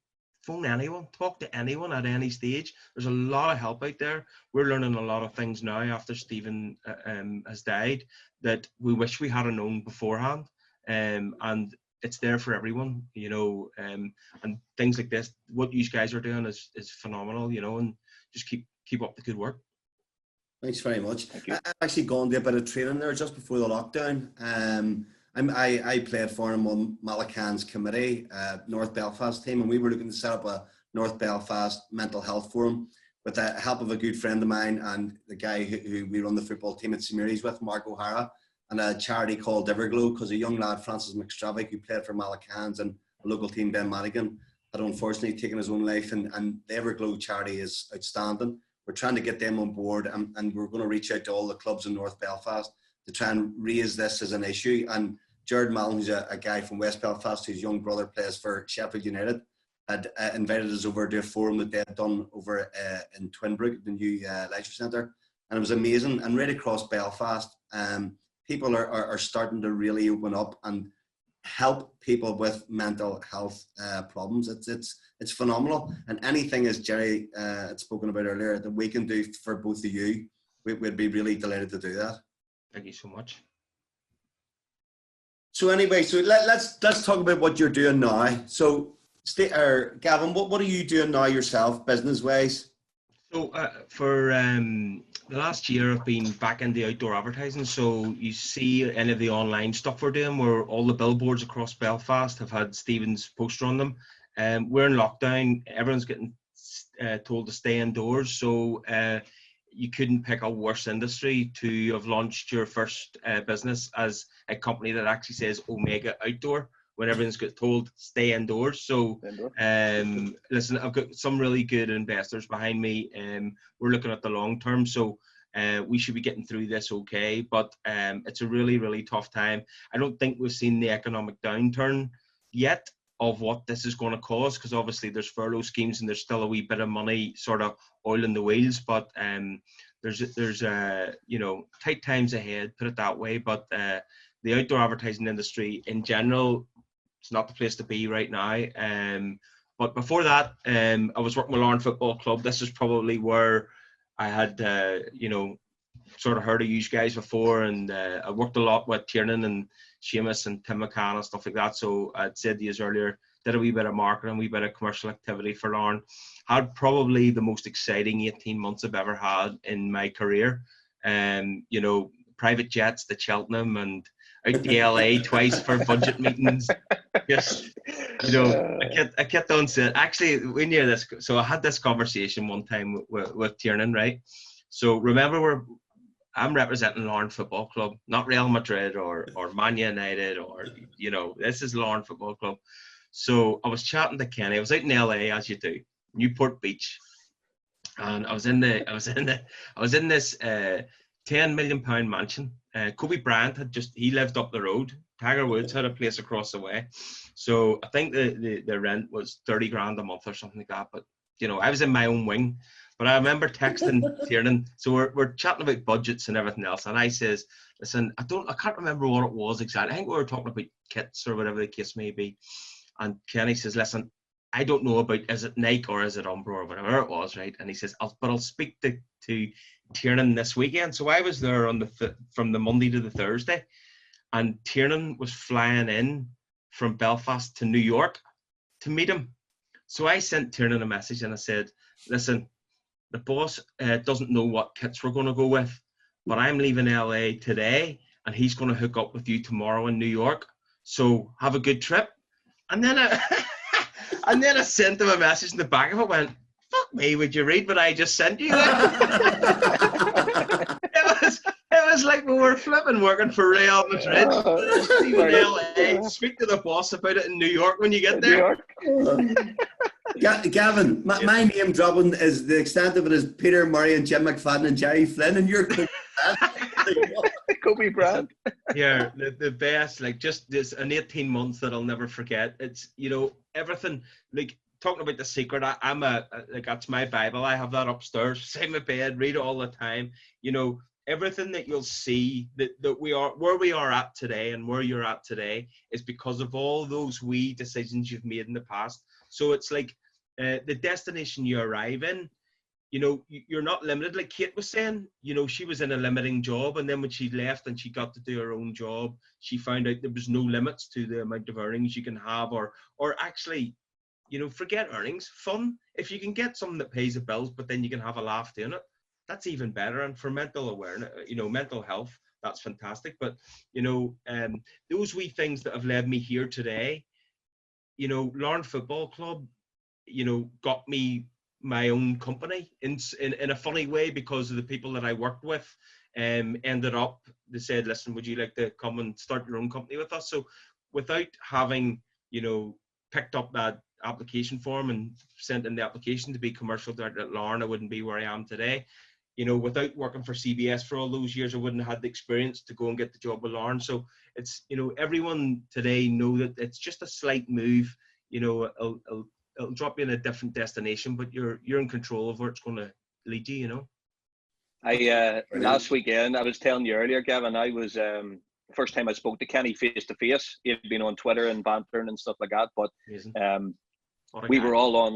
phone anyone, talk to anyone at any stage. There's a lot of help out there. We're learning a lot of things now after Stephen has died that we wish we had known beforehand. And it's there for everyone, you know, and things like this. What you guys are doing is phenomenal, you know, and just keep up the good work. Thanks very much. I've actually gone to a bit of training there just before the lockdown. I played for him on Malachan's committee, North Belfast team, and we were looking to set up a North Belfast mental health forum with the help of a good friend of mine and the guy who we run the football team at St Mary's with, Mark O'Hara, and a charity called Everglow, because a young lad, Francis McStravick, who played for Malachan's and a local team, Ben Madigan, had unfortunately taken his own life, and the Everglow charity is outstanding. We're trying to get them on board, and we're going to reach out to all the clubs in North Belfast to try and raise this as an issue. And Jared Mallon, who's a guy from West Belfast, whose young brother plays for Sheffield United, had invited us over to a forum that they had done over in Twinbrook, the new leisure centre, and it was amazing. And right across Belfast, people are starting to really open up and help people with mental health problems. It's phenomenal, and anything, as Jerry had spoken about earlier, that we can do for both of you, we'd be really delighted to do that. Thank you so much. So anyway, so let's talk about what you're doing now. So Gavin, what are you doing now yourself, business wise? So for the last year, I've been back in the outdoor advertising. So you see any of the online stuff we're doing, where all the billboards across Belfast have had Stephen's poster on them. We're in lockdown. Everyone's getting told to stay indoors. So you couldn't pick a worse industry to have launched your first business as a company that actually says Omega Outdoor, when everyone's got told stay indoors. So listen, I've got some really good investors behind me, and we're looking at the long term. So we should be getting through this okay, but it's a really, really tough time. I don't think we've seen the economic downturn yet of what this is going to cause, because obviously there's furlough schemes and there's still a wee bit of money sort of oiling the wheels, but there's you know, tight times ahead, put it that way. But the outdoor advertising industry in general, it's not the place to be right now. But before that, I was working with Larne Football Club. This is probably where I had, you know, sort of heard of you guys before, and I worked a lot with Tiernan and Seamus and Tim McCann and stuff like that. So I'd said to you earlier, did a wee bit of marketing, a wee bit of commercial activity for Larne. Had probably the most exciting 18 months I've ever had in my career. You know, private jets to Cheltenham and out to LA twice for budget meetings. Just, you know, I kept on saying, actually, we knew this. So I had this conversation one time with Tiernan, right? So remember, I'm representing Larne Football Club, not Real Madrid or Man United, or, you know, this is Larne Football Club. So I was chatting to Kenny. I was out in LA, as you do. Newport Beach, and I was in this £10 million mansion. Kobe Bryant he lived up the road. Tiger Woods had a place across the way. So I think the rent was 30 grand a month or something like that. But, you know, I was in my own wing. But I remember texting Tiernan. So we're chatting about budgets and everything else. And I says, listen, I can't remember what it was exactly. I think we were talking about kits or whatever the case may be. And Kenny says, listen, I don't know about, is it Nike or is it Umbro or whatever it was, right? And he says, I'll speak to Tiernan this weekend. So I was there from the Monday to the Thursday. And Tiernan was flying in from Belfast to New York to meet him. So I sent Tiernan a message and I said, listen, the boss doesn't know what kits we're going to go with, but I'm leaving LA today and he's going to hook up with you tomorrow in New York. So have a good trip. And then I sent him a message in the back of it, went, fuck me, would you read what I just sent you? It was like we were flipping working for Real Madrid. Speak to the boss about it in New York when you get there. Gavin, my name dropping is the extent of it is Peter Murray and Jim McFadden and Jerry Flynn, and you're Kobe Bryant. Yeah, the best, like just this an 18 months that I'll never forget. It's, you know, everything, like talking about The Secret, I'm like, that's my Bible. I have that upstairs, same in my bed, read it all the time. You know, everything that you'll see that we are where we are at today and where you're at today is because of all those wee decisions you've made in the past. So it's like the destination you arrive in, you know, you're not limited. Like Cate was saying, you know, she was in a limiting job, and then when she left and she got to do her own job, she found out there was no limits to the amount of earnings you can have, or actually, you know, forget earnings, fun. If you can get something that pays the bills, but then you can have a laugh doing it, that's even better. And for mental awareness, you know, mental health, that's fantastic. But, you know, those wee things that have led me here today, you know, Larne Football Club, you know, got me my own company in a funny way, because of the people that I worked with. Ended up, they said, listen, would you like to come and start your own company with us? So without having, you know, picked up that application form and sent in the application to be commercial director at Larne, I wouldn't be where I am today. You know, without working for CBS for all those years, I wouldn't have had the experience to go and get the job with Larne. So it's, you know, everyone today know that it's just a slight move. You know, it'll drop you in a different destination, but you're in control of where it's going to lead you, you know. I last weekend, I was telling you earlier, Gavin, I was first time I spoke to Kenny face to face. He'd been on Twitter and bantering and stuff like that, but we were all on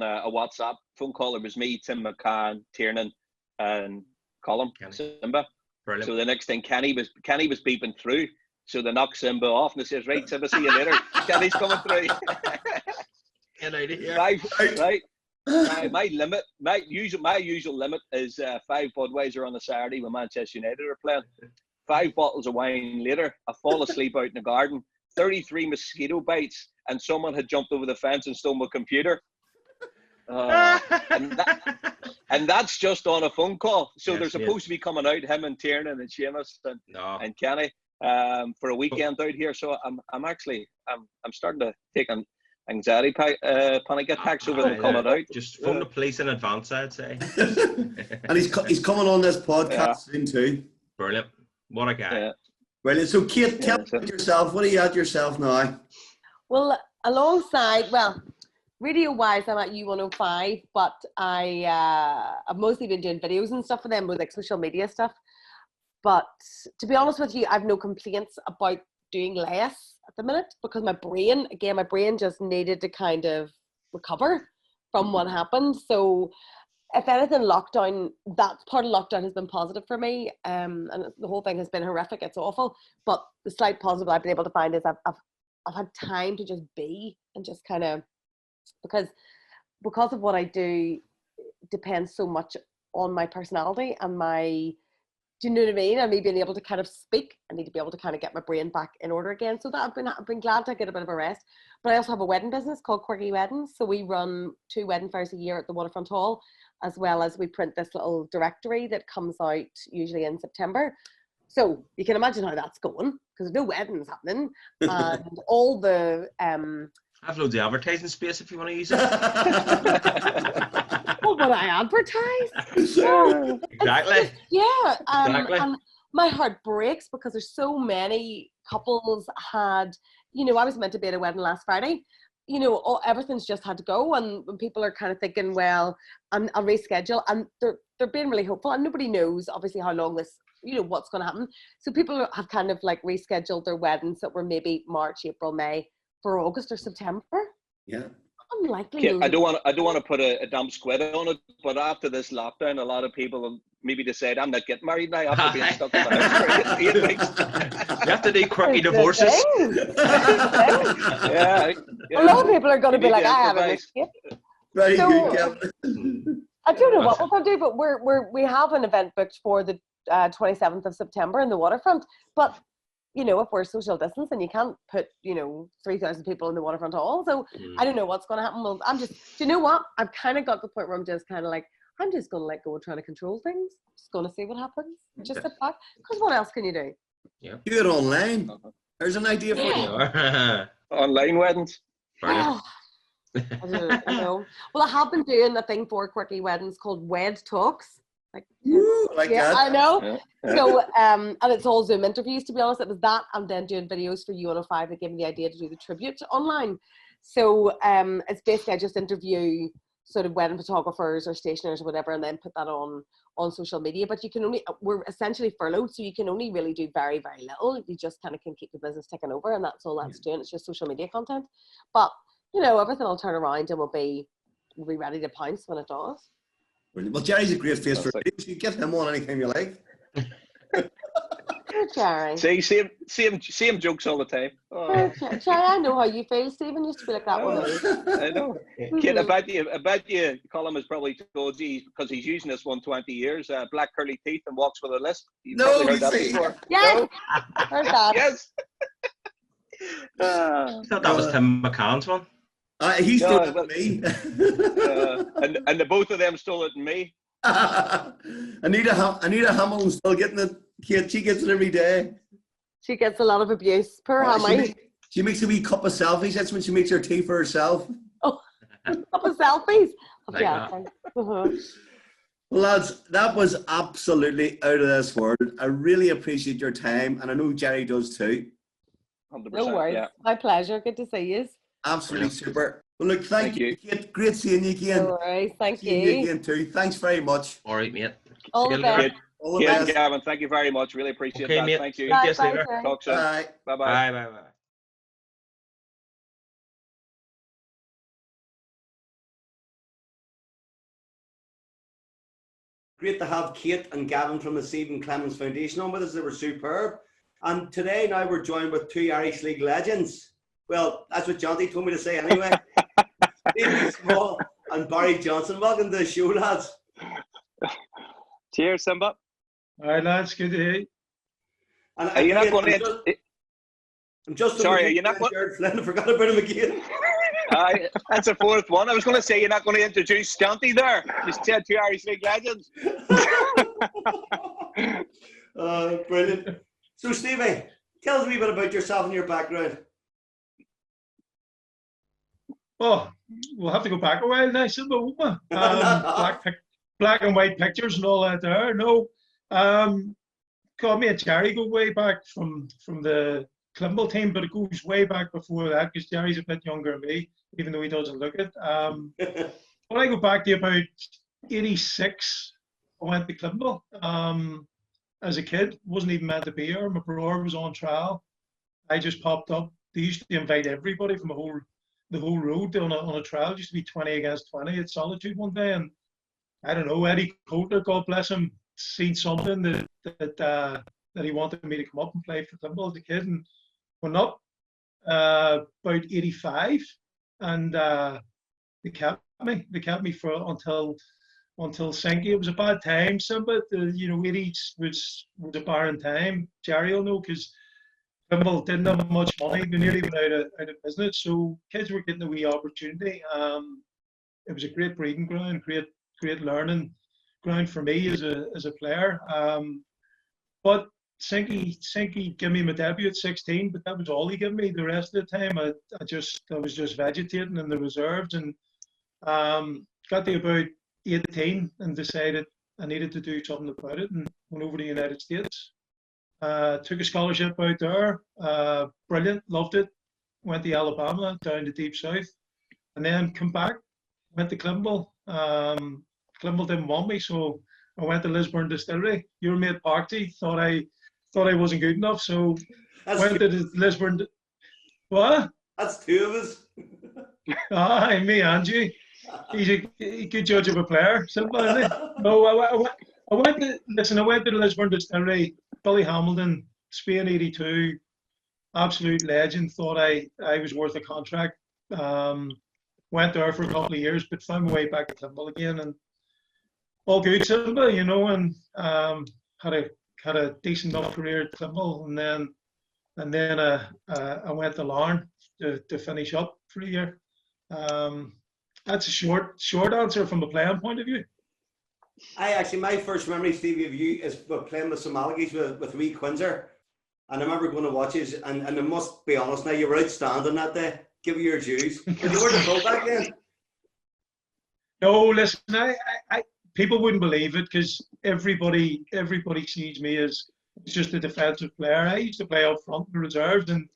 a WhatsApp phone call. It was me, Tim McCann, Tiernan, and Colin Simba. Brilliant. So the next thing, Kenny was beeping through. So they knocked Simba off and they says, right, Simba, see you later. Kenny's coming through. Get out of here. Right. My usual limit is 5 Budweiser on a Saturday when Manchester United are playing. 5 bottles of wine later, I fall asleep out in the garden. 33 mosquito bites, and someone had jumped over the fence and stole my computer. And that's just on a phone call. So yes, they're supposed to be coming out, him and Tiernan and Seamus and Kenny, for a weekend out here. So I'm starting to take an anxiety panic attacks over them coming out. Just phone the police in advance, I'd say. And he's coming on this podcast soon too. Brilliant. What a guy. Yeah. Brilliant. So Cate, tell me about yourself. What are you at yourself now? Well, radio-wise, I'm at U105, but I've mostly been doing videos and stuff for them with like social media stuff. But to be honest with you, I've no complaints about doing less at the minute, because my brain just needed to kind of recover from what happened. So if anything, lockdown, that part of lockdown has been positive for me. And the whole thing has been horrific. It's awful. But the slight positive I've been able to find is I've had time to just be, and just kind of, because of what I do depends so much on my personality and my, do you know what I mean? And me being able to kind of speak, I need to be able to kind of get my brain back in order again. So that I've been glad to get a bit of a rest. But I also have a wedding business called Quirky Weddings. So we run 2 wedding fairs a year at the Waterfront Hall, as well as we print this little directory that comes out usually in September. So you can imagine how that's going, because there's no weddings happening, and all the have loads of advertising space if you want to use it. What would I advertise? Exactly. Exactly. And my heart breaks because there's so many couples had, you know, I was meant to be at a wedding last Friday. You know, everything's just had to go, and when people are kind of thinking, well, I'll reschedule, and they're being really hopeful, and nobody knows obviously how long this, you know, what's going to happen. So people have kind of like rescheduled their weddings that were maybe March, April, May for August or September. Yeah. Unlikely. Kate, I don't want to put a damn squid on it, but after this lockdown, a lot of people will maybe decide I'm not getting married now after being stuck in the house for 8 weeks. You have to do quirky divorces. Yeah. A lot of people are going to be like, I haven't missed it. Very good, Gavin. I don't know what we're going to do, but we have an event booked for the 27th of September in the waterfront. But you know, if we're social distancing, you can't put, you know, 3,000 people in the waterfront hall. So I don't know what's going to happen. Well, do you know what? I've kind of got to the point where I'm just kind of like, I'm just going to let go and try to control things. Just going to see what happens. Just sit back. Because what else can you do? Yeah. Do it online. There's an idea for you. Online weddings. Oh, I know. Well, I have been doing a thing for quirky weddings called Wed Talks. Like that. I know. Yeah. So, and it's all Zoom interviews, to be honest. It was that, and then doing videos for U105 that gave me the idea to do the tribute online. So, it's basically I just interview sort of wedding photographers or stationers or whatever, and then put that on social media. But you can only, we're essentially furloughed, so you can only really do very, very little. You just kind of can keep the business ticking over, and that's all that's doing. It's just social media content. But, you know, everything will turn around and we'll be ready to pounce when it does. Well, Jerry's a great face for it. You get him on anytime you like. Poor Jerry. See, same jokes all the time. Oh. Jerry, I know how you feel. Stephen used to be like that one. I know. Kate, I bet you Colin has probably told you, because he's using this one 20 years, black curly teeth and walks with a lisp. You've probably heard that before. Yes, no? heard that. Yes. I thought that was Tim McCann's one. He stole it from me. And the both of them stole it from me. Anita Hamilton's still getting it. Kate, she gets it every day. She gets a lot of abuse. Poor Hammy. She makes a wee cup of selfies. That's when she makes her tea for herself. Oh, cup of selfies. Like yeah. Well, lads, that was absolutely out of this world. I really appreciate your time, and I know Jerry does too. 100%, no worries. Yeah. My pleasure. Good to see you. Absolutely super. Well, look, thank you. Kate. Great seeing you again. No worries. Thank you. Seeing you again too. Thanks very much. All right, mate. All the best. All the best. Gavin, thank you very much. Really appreciate that. Mate. Thank you. Bye, Later. Talk soon. Bye. Bye-bye. Bye. Great to have Kate and Gavin from the Stephen Clements Foundation on with us. They were superb. And today now we're joined with two Irish League legends. Well, that's what Jonty told me to say anyway. Stephen Small and Barry Johnston. Welcome to the show, lads. Cheers, Simba. All right, lads. Good to hear you. And are you not going to... I'm just sorry, are you not going... Flynn, I forgot about him again. That's a fourth one. I was going to say you're not going to introduce Jonty there. You said two Irish League legends. Brilliant. So, Stevie, tell us a wee bit about yourself and your background. Oh, we'll have to go back a while now, Simba, won't we? Black and white pictures and all that there. No. Called me and Jerry go way back from the Clements team, but it goes way back before that because Jerry's a bit younger than me, even though he doesn't look it. When I go back to about 86, I went to Clements. As a kid, wasn't even meant to be here. My brother was on trial. I just popped up. They used to invite everybody from the whole road on a trial. It used to be 20 against 20 at Solitude one day, and I don't know, Eddie Coulter, God bless him, seen something that he wanted me to come up and play for Clements as a kid, and went up about 85, and they kept me for until Sankey. It was a bad time, Simba. 80s was a barren time. Jerry will know because Clements didn't have much money. They nearly went out of business, so kids were getting a wee opportunity. It was a great breeding ground, great learning ground for me as a player. But Sinky gave me my debut at 16, but that was all he gave me. The rest of the time, I was just vegetating in the reserves, and got to about 18 and decided I needed to do something about it, and went over to the United States. Took a scholarship out there. Brilliant, loved it. Went to Alabama, down to Deep South, and then come back. Went to Clements. Clements didn't want me, so I went to Lisburn Distillery. Your mate Party thought I wasn't good enough, so went to Lisburn. What? That's two of us. Aye, me and you. He's a good judge of a player. Simple, isn't it? No, I went to the Lisburn Distillery. Billy Hamilton, Spain '82, absolute legend. Thought I was worth a contract. Went there for a couple of years, but found my way back to Clements again, and all good, simple, you know. And had a decent enough career at Clements, and then I went to Larne to finish up for a year. That's a short answer from a playing point of view. My first memory, Stevie, of you is playing with some Malagys with wee Quinzer. And I remember going to watch you, and I must be honest now, you were outstanding that day. Give you your dues. But you were the fullback then. No, listen, I people wouldn't believe it, because everybody sees me as just a defensive player. I used to play up front in the reserves, and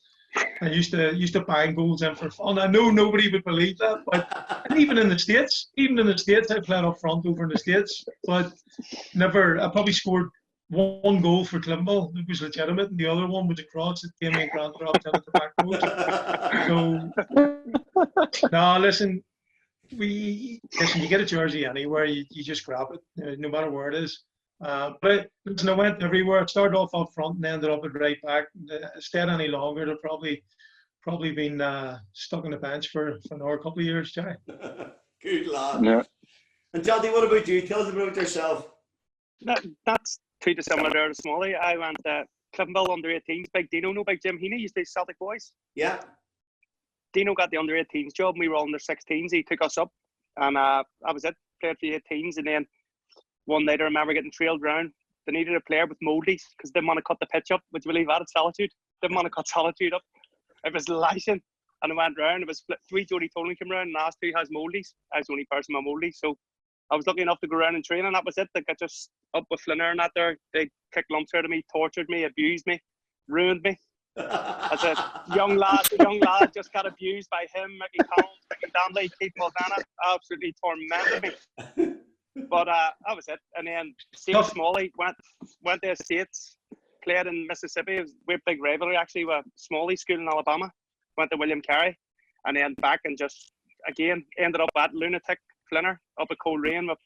I used to bang goals in for fun. I know nobody would believe that, but and even in the States, I played up front over in the States, but never. I probably scored one goal for Clements. It was legitimate, and the other one was a cross that came in grand dropped in at the back post. So, no, listen, you get a jersey anywhere, you just grab it, no matter where it is. But listen, I went everywhere. I started off up front and ended up at right back. Stayed any longer, I'd probably been stuck on the bench for another couple of years, Jay. Good lad. Yeah. And Jody, what about you? Tell us about yourself. That's too similar there to Smalley. I went Cliftonville under 18s. Big Dino, no Big Jim Heaney, used to be Celtic boys. Yeah. Dino got the under 18s job, and we were under 16s. He took us up, and that was it. Played for the 18s, and then one night I remember getting trailed round. They needed a player with moldies because they didn't want to cut the pitch up. Would you believe that? At Solitude, didn't want to cut Solitude up. It was lashing, and I went round. It was three Jody Tolan came round and asked who has moldies. I was the only person with moldies, so I was lucky enough to go around and train, and that was it. They got just up with Flinner and that there. They kicked lumps out of me, tortured me, abused me, ruined me. As a young lad just got abused by him, Mickey Collins, Mickey Danley, Keith Mulvanna, absolutely tormented me. But that was it. And then Steve Smalley went to the States, played in Mississippi. It was a big rivalry actually with Smalley School in Alabama. Went to William Carey, and then back and just again ended up at Lunatic Flinner up at Coleraine with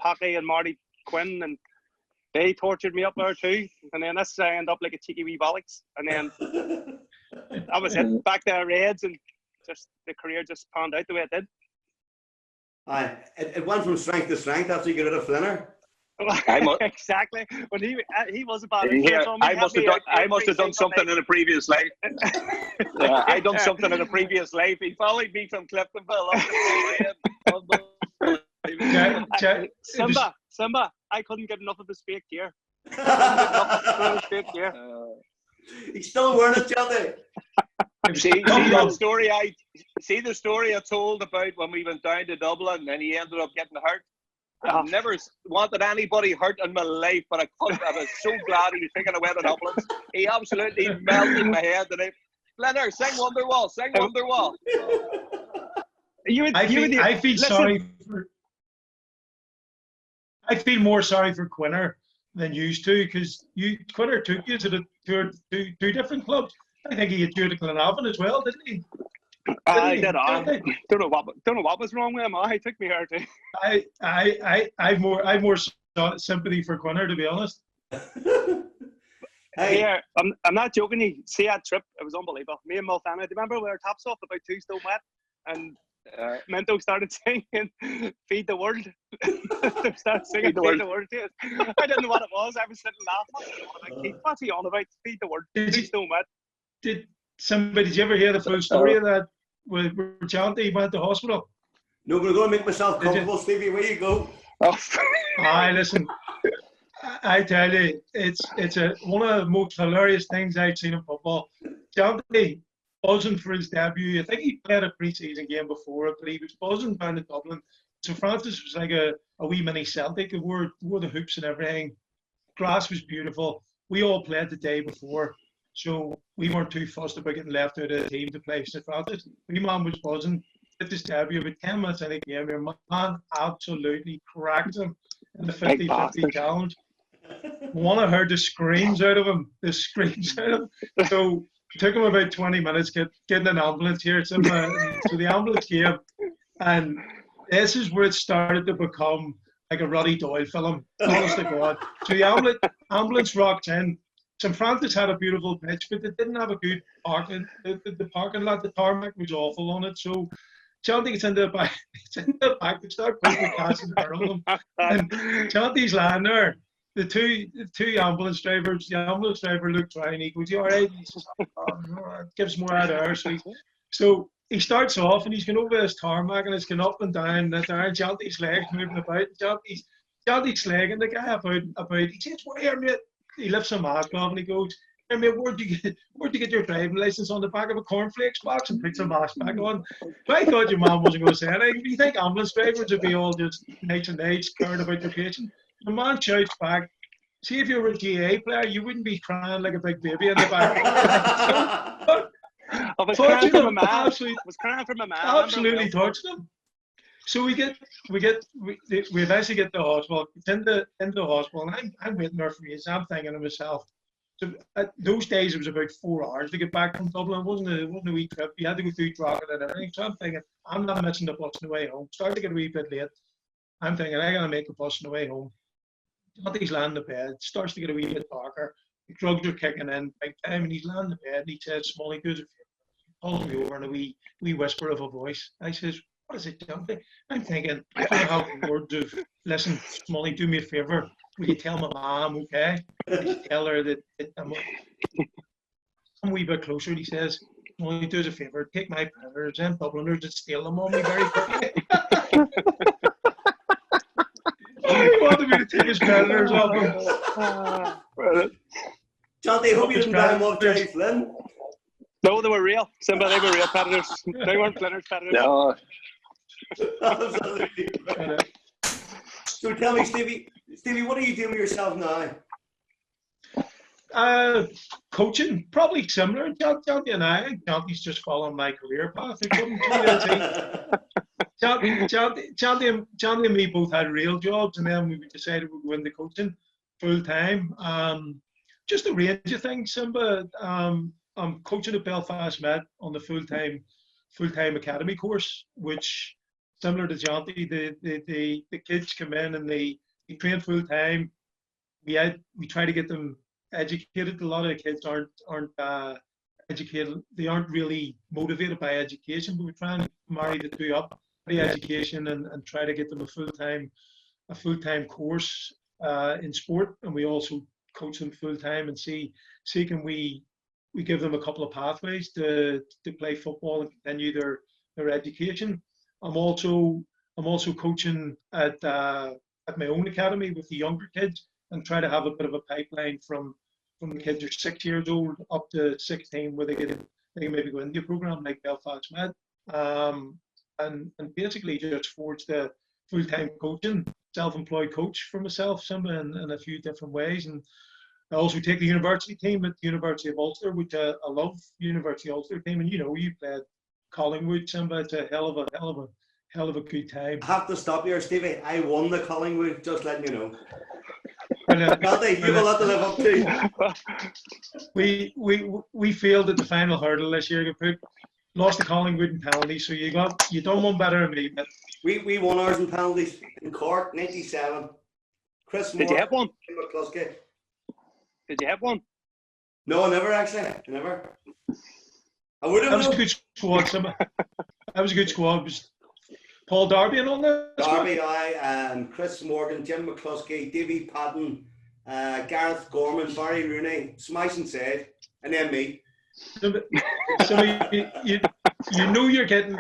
Packy and Marty Quinn, and they tortured me up there too. And then this I ended up like a cheeky wee bollocks, and then that was it. Back to the Reds, and just the career just panned out the way it did. It went from strength to strength after you got rid of Flinner. Exactly. When he was a bad influence on me. I must have done something in a previous life. Yeah, I done something in a previous life. He followed me from Cliftonville. Simba, I couldn't get enough of his fake gear. He's still wearing it, Johnny. See that story the story I told about when we went down to Dublin and he ended up getting hurt. I've never wanted anybody hurt in my life, but I was so glad he was taking away the Dublin. He absolutely melted my head today. Flinner, sing Wonderwall, sing Wonderwall. I feel more sorry for Quinner than used to, because Quinner took you to the two different clubs. I think he had you to Glenavon as well, didn't he? I did. Don't know what was wrong with him. He took me here too. I've more sympathy for Quinner, to be honest. Hey, I'm not joking. You see that trip? It was unbelievable. Me and Mulvanna, do you remember we were tops off about 2 stone wet, and Minto started singing "Feed the World." Started singing "Feed the World" to us. I didn't know what it was. I was sitting laughing. What's he on about? Feed the World. 2 stone wet. Did you ever hear the full story of that? Where Chanty went to hospital? No, but I'm going to make myself comfortable, Stevie. Where you go? Listen. I tell you, it's one of the most hilarious things I've seen in football. Jonty buzzing for his debut. I think he played a pre-season game before it, but he was buzzing down in Dublin. So Francis was like a wee mini Celtic. It wore the hoops and everything. Grass was beautiful. We all played the day before, so we weren't too fussed about getting left out of the team to play St. Francis. Wee man was buzzing. Did his debut about 10 minutes in the game. Your man absolutely cracked him in the 50-50 challenge. One of heard the screams out of him. So it took him about 20 minutes getting an ambulance here. So the ambulance came, and this is where it started to become like a Roddy Doyle film, honest to God. So the ambulance rocked in. St. Francis had a beautiful pitch, but they didn't have a good parking. The parking lot, the tarmac was awful on it. So Chanty gets into the back, they start putting the gas in front of them. And Chanty's lying there. The two ambulance drivers, the ambulance driver looked right and he goes, "You all right?" He says, "Oh, no, it gives more out of air." So he starts off and he's going over this tarmac and it's going up and down. Chanty's legs moving about. Chanty's legging the guy about. He says, "Well, here, mate." He lifts a mask off and he goes, "Here, mate, where'd you get your driving license? On the back of a cornflakes box?" And puts a mask back on. So I thought your man wasn't going to say anything. Do you think ambulance drivers would be all just nice and nice, caring about their patient? The man shouts back, "See, if you were a GA player, you wouldn't be crying like a big baby in the back." I was crying for my man. Absolutely tortured him. So we eventually get to the hospital. It's in the hospital, and I'm waiting there for you. So I'm thinking to myself, so those days it was about 4 hours to get back from Dublin. It wasn't a wee trip. You had to go through Drogheda and everything. So I'm thinking, I'm not missing the bus on the way home. Started to get a wee bit late. I'm thinking, I'm going to make the bus on the way home. He's lying in the bed. Starts to get a wee bit darker. The drugs are kicking in big time, and he's lying in the bed. And he says, "Smolly, do us a favour." He calls me over in a wee whisper of a voice. I says, "What is it, Jonty?" I'm thinking, I don't have words of, "Listen, Smolly, do me a favour. Will you tell my mum, okay? Tell her that I'm a wee bit closer." And he says, "Smolly, do us a favour. Take my printers. Them Dubliners that steal them on me very quickly." He wanted me to take his predators off him. Jonty, hope you didn't buy him off Jerry Flynn. No, they were real. Simba, they were real predators. They weren't Flynner's predators. No. Absolutely. So tell me, Stevie, what are you doing with yourself now? Coaching, probably similar. Jonty and I think Jonty's just following my career path. Jonty and me both had real jobs, and then we decided we'd go into coaching full time. Just a range of things, Simba. I'm coaching at Belfast Met on the full time academy course, which, similar to Jonty, the kids come in and they train full time. We try to get them educated. A lot of the kids aren't educated. They aren't really motivated by education, but we try and marry the two up, the education and try to get them a full time course in sport, and we also coach them full time and see can we give them a couple of pathways to play football and continue their education. I'm also coaching at my own academy with the younger kids and try to have a bit of a pipeline from the kids are 6 years old up to 16, where they can maybe go into a program like Belfast Med, and basically just forge the full-time coaching, self-employed coach for myself, Simba, in a few different ways. And I also take the university team at the University of Ulster, which I love, University of Ulster team. And you played Collingwood, Simba. It's a hell of a good time. I have to stop here, Stevie. I won the Collingwood, just letting you know. Cate, you have a lot to live up to. We failed at the final hurdle this year. Lost to Collingwood in penalties, so you done one better than me. But we won ours in penalties in Cork, 97. Chris Moore. Did you have one? Did you have one? No, never actually. Never. I would have. That was a good squad. That was a good squad. It was Paul Darby and all that. Darby, Chris Morgan, Jim McCluskey, Davy Patton, Gareth Gorman, Barry Rooney, Smash and Said, and then me. So you know you're getting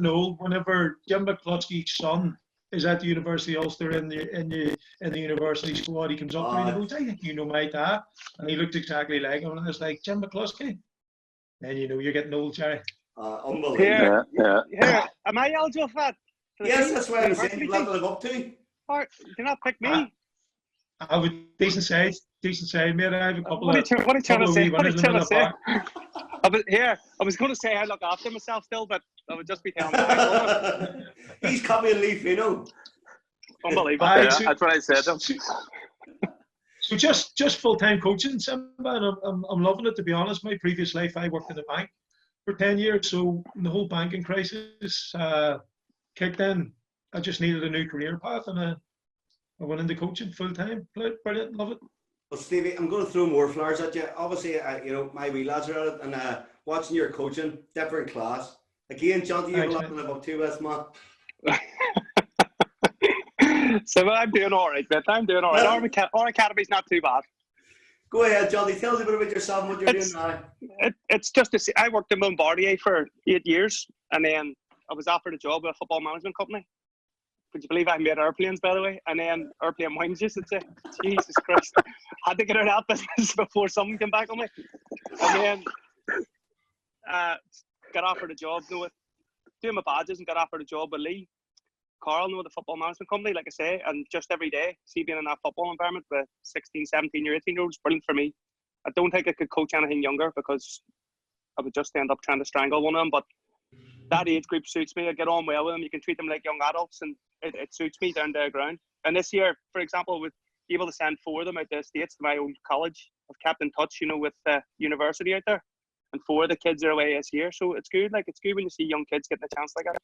old whenever Jim McCluskey's son is at the University of Ulster in the university squad. He comes up to me and he goes, "I think you know my dad," and he looked exactly like him. And I was like, "Jim McCluskey." And you know you're getting old, Jerry. Unbelievable. Here, am I eligible for that? Yes, that's what I was saying. You'll have to live up to. Or do not pick me. I have a decent side, mate. I have a couple What are you trying to say? What are you trying to say? I was going to say I look after myself still, but I would just be telling you. He's copying Leaf, you know. Unbelievable. That's what I said. So just full-time coaching, Simba, and I'm loving it, to be honest. My previous life, I worked in a bank for 10 years, so when the whole banking crisis kicked in, I just needed a new career path, and I went into coaching full-time. Brilliant, love it. Well, Stevie, I'm going to throw more flowers at you. Obviously, you know, my wee lads are at it, and watching your coaching, different class. Again, John, you have a lot to live up to, us, man. So I'm doing all right, but I'm doing all right. Our academy's not too bad. Go ahead, Johnny. Tell us a bit about yourself and what you're doing now. It's just I worked in Bombardier for 8 years, and then I was offered a job with a football management company. Would you believe I made airplanes, by the way? And then airplane wings, you should say. Jesus Christ. Had to get out of that business before someone came back on me. And then got offered a job doing my badges and got offered a job with Lee Carl, the football management company, like I say, and just every day, being in that football environment with 16, 17, or 18-year-olds, brilliant for me. I don't think I could coach anything younger because I would just end up trying to strangle one of them, but that age group suits me. I get on well with them. You can treat them like young adults, and it suits me down to the ground. And this year, for example, with able to send 4 of them out to the States to my old college, I've kept in touch, you know, with the university out there, and 4 of the kids are away this year. So it's good. Like, it's good when you see young kids getting a chance like that.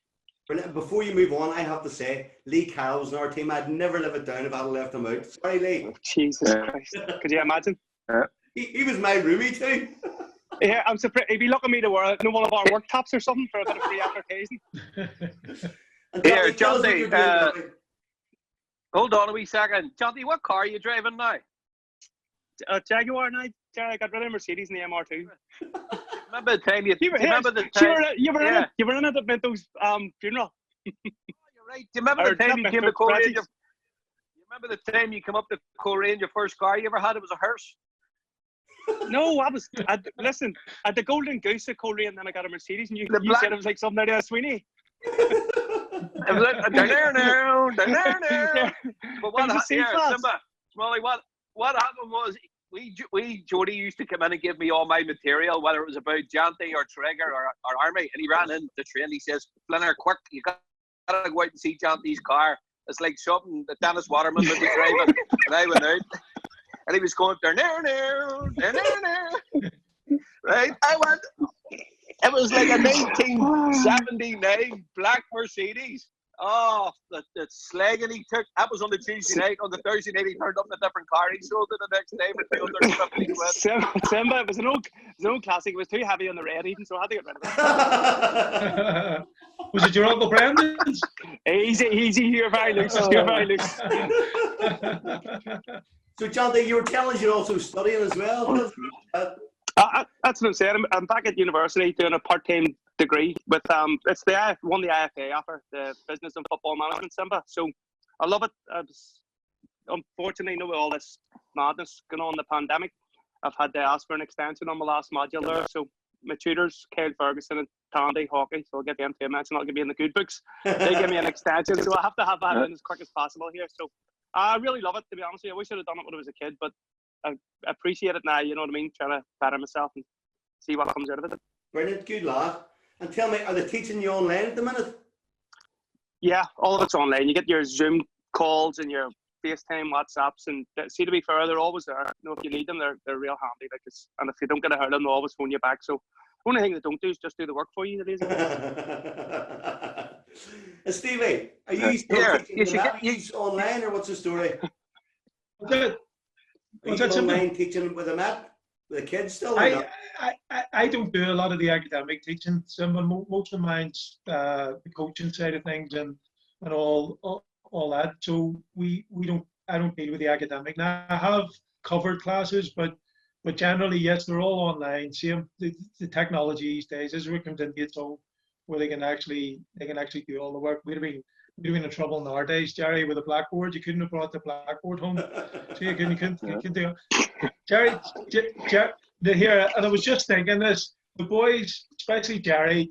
Before you move on, I have to say, Lee Carroll was in our team. I'd never live it down if I'd left him out. Sorry, Lee. Oh, Jesus Christ. Could you imagine? He was my roomie too. Yeah, I'm surprised. He'd be looking me to wear one of our work tops or something for a bit of free advertising. Here, Johnny, hold on a wee second. Johnny, what car are you driving now? Jaguar now. I got rid of Mercedes in the MR2. Remember the time you were in it at Minto's funeral. Oh, you're right. Do you remember the time you came to Coleraine? You remember the time you came up to Coleraine, your first car you ever had? It was a hearse. No, listen, at the Golden Goose at Coleraine, then I got a Mercedes, and you said it was like something out of Sweeney. It was like But what happened was Jody used to come in and give me all my material, whether it was about Janty or Trigger or Army, and he ran in the train. He says, "Flinner, quick, you gotta go out and see Janty's car. It's like something that Dennis Waterman would be driving." And I went out, and he was going right. I went. It was like a 1979 black Mercedes. Oh, the slagging he took. That was on the Tuesday night. On the Thursday night, he turned up in a different car. He sold it the next day for 250 quid. Simba, it was an old classic. It was too heavy on the red even, so I had to get rid of it. Was it your Uncle Brendan's? Easy. You're very loose. You're very loose. So, John, you were telling us you're also studying as well. That's what I'm saying. I'm back at university doing a part-time degree with it's the IFA offer, the Business and Football Management, Simba. So I love it. Unfortunately, with all this madness going on in the pandemic, I've had to ask for an extension on my last module there. So my tutors, Kyle Ferguson and Tandy Hockey, so I'll give them 2 minutes and I'll give you in the good books. They give me an extension, so I have to have that in as quick as possible here. So I really love it, to be honest with you. I wish I'd have done it when I was a kid, but I appreciate it now, you know what I mean? Trying to better myself and see what comes out of it. Brilliant, good lad. And tell me, are they teaching you online at the minute? Yeah, all of it's online. You get your Zoom calls and your FaceTime, WhatsApps, and see, to be fair, they're always there. You know, if you need them, they're real handy. And if you don't get a hold of them, they'll always phone you back. So the only thing they don't do is just do the work for you. And Stevie, are you still teaching online, or what's the story? Are you online teaching with them with the kids still? I don't do a lot of the academic teaching. Most of mine's the coaching side of things and all that. So I don't deal with the academic. Now I have covered classes, but generally, yes, they're all online. Same the technology these days is where it comes into its own, where they can actually do all the work. We'd You'd have been in trouble in our days, Jerry, with a blackboard. You couldn't have brought the blackboard home. So you couldn't do it. Jerry, here, and I was just thinking this, the boys, especially Jerry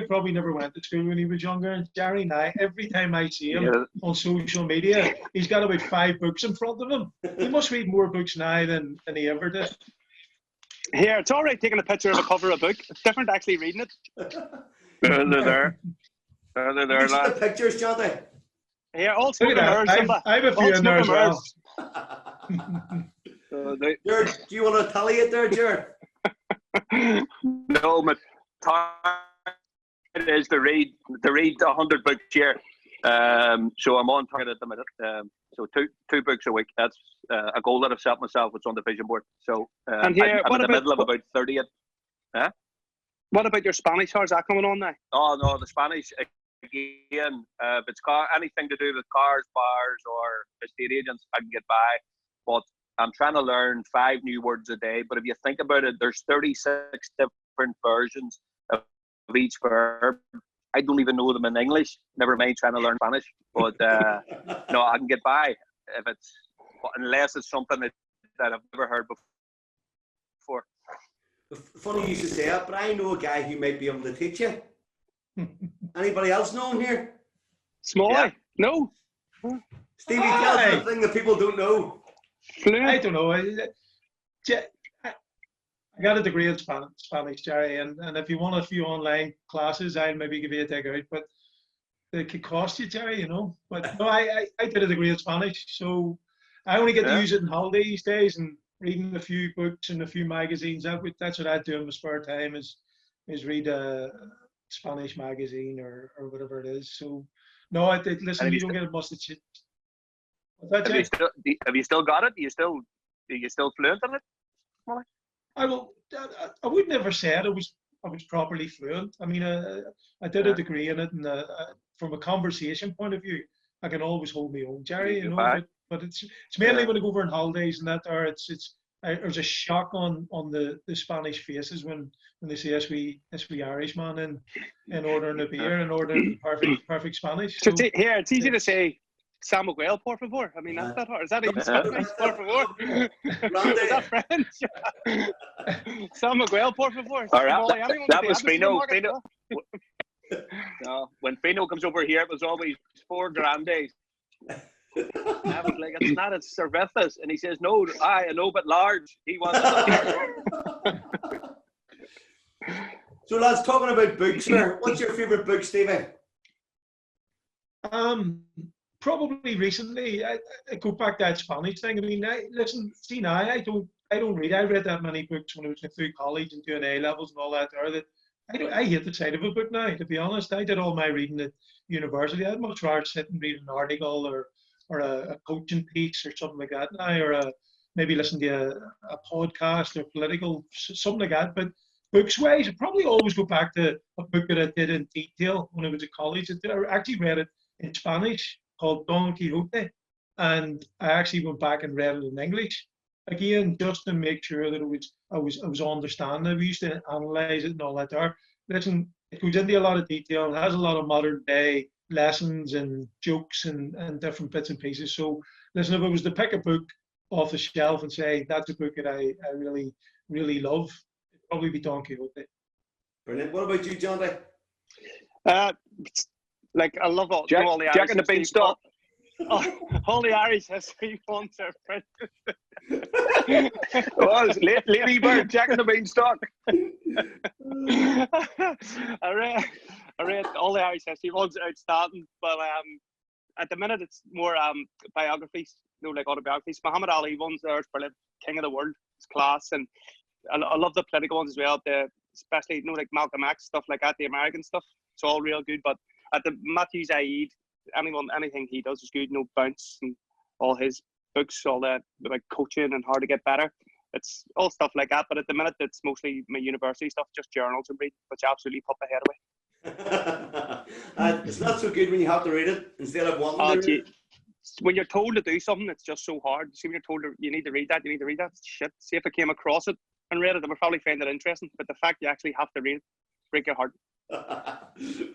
probably never went to school when he was younger, and Jerry now, every time I see him on social media, he's got about 5 books in front of him. He must read more books now than he ever did. Here, it's all right taking a picture of a cover of a book. It's different actually reading it. They're there. They're there, lads. The pictures, Johnny. Here, all smoking mirrors. I have a few in there as well. Jared, do you want to tally it there, Jared? No, my target is to read 100 books here. So I'm on target at the minute. So two books a week. That's a goal that I've set myself. It's on the vision board. So and here, I'm in the middle of about 30. Huh? What about your Spanish? How's that coming on now? Oh no, the Spanish again. If it's anything to do with cars, bars, or estate agents, I can get by. But I'm trying to learn 5 new words a day. But if you think about it, there's 36 different versions of each verb. I don't even know them in English. Never mind trying to learn Spanish. But no, I can get by unless it's something that I've never heard before. Funny you should say that, but I know a guy who might be able to teach you. Anybody else know him here? Small? Yeah. No. Stevie, tell us the thing that people don't know. I don't know. I got a degree in Spanish, Jerry, and if you want a few online classes, I'll maybe give you a dig out, but they could cost you, Jerry, you know. But no, I did a degree in Spanish, so I only get to use it in holiday these days, and reading a few books and a few magazines. That's what I do in my spare time is read a Spanish magazine or whatever it is. So no, listen, you don't get a mustard. Have you still got it? Are you still fluent in it? I would never say I was properly fluent. I mean, I did a degree in it, and from a conversation point of view, I can always hold my own, Jerry. You know, but it's mainly when I go over on holidays and that. Or there's a shock on the Spanish faces when they see us we Irishman in ordering a beer and ordering perfect Spanish. So it's easy to say San Miguel, por favor. I mean, that's that hard. Is that even Spanish, por favor? Is that French? San Miguel, por favor. That was Fino. No, when Fino comes over here, it was always 4 grandes. I was like, it's not, it's cervezas. And he says, no, I know, but large. He wants it. So, lads, talking about books here, what's your favourite book, Stevie? Probably recently, I go back to that Spanish thing. I mean, I don't read. I read that many books when I was through college and doing A levels and all that. I hate the sight of a book now, to be honest. I did all my reading at university. I'd much rather sit and read an article or a coaching piece or something like that now, or maybe listen to a podcast or political, something like that. But books-wise, I'd probably always go back to a book that I did in detail when I was at college. I actually read it in Spanish, called Don Quixote, and I actually went back and read it in English again, just to make sure that I was understanding. We used to analyze it and all that there. Listen, it goes into a lot of detail. It has a lot of modern day lessons and jokes and different bits and pieces. So listen, if I was to pick a book off the shelf and say that's a book that I really, really love, it'd probably be Don Quixote. Brilliant. What about you, Johnny? Like, I love all the Irish Jack and the Beanstalk. All the Irish history ones are printed. Oh, Lady Bird, Jack and the Beanstalk. I read all the Irish history ones are outstanding, but at the minute it's more biographies, like autobiographies. Muhammad Ali ones are brilliant. King of the World, it's class, and I love the political ones as well. Especially like Malcolm X, stuff like that, the American stuff. It's all real good, but at the Matthew Zaid, anything he does is good. Bounce and all his books, all that like coaching and how to get better. It's all stuff like that. But at the minute, it's mostly my university stuff, just journals and read, which absolutely pop the head away. It's not so good when you have to read it instead of wanting to read it. When you're told to do something, it's just so hard. See, when you're told you need to read that, shit. See, if I came across it and read it, I would probably find it interesting. But the fact you actually have to read it, break your heart.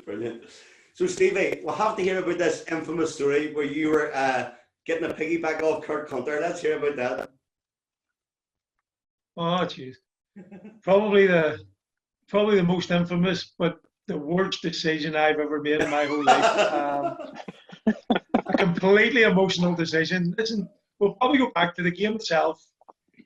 Brilliant. So Stevie, we'll have to hear about this infamous story where you were getting a piggyback off Kirk Hunter. Let's hear about that. Oh, jeez. Probably the most infamous, but the worst decision I've ever made in my whole life. A completely emotional decision. Listen, we'll probably go back to the game itself.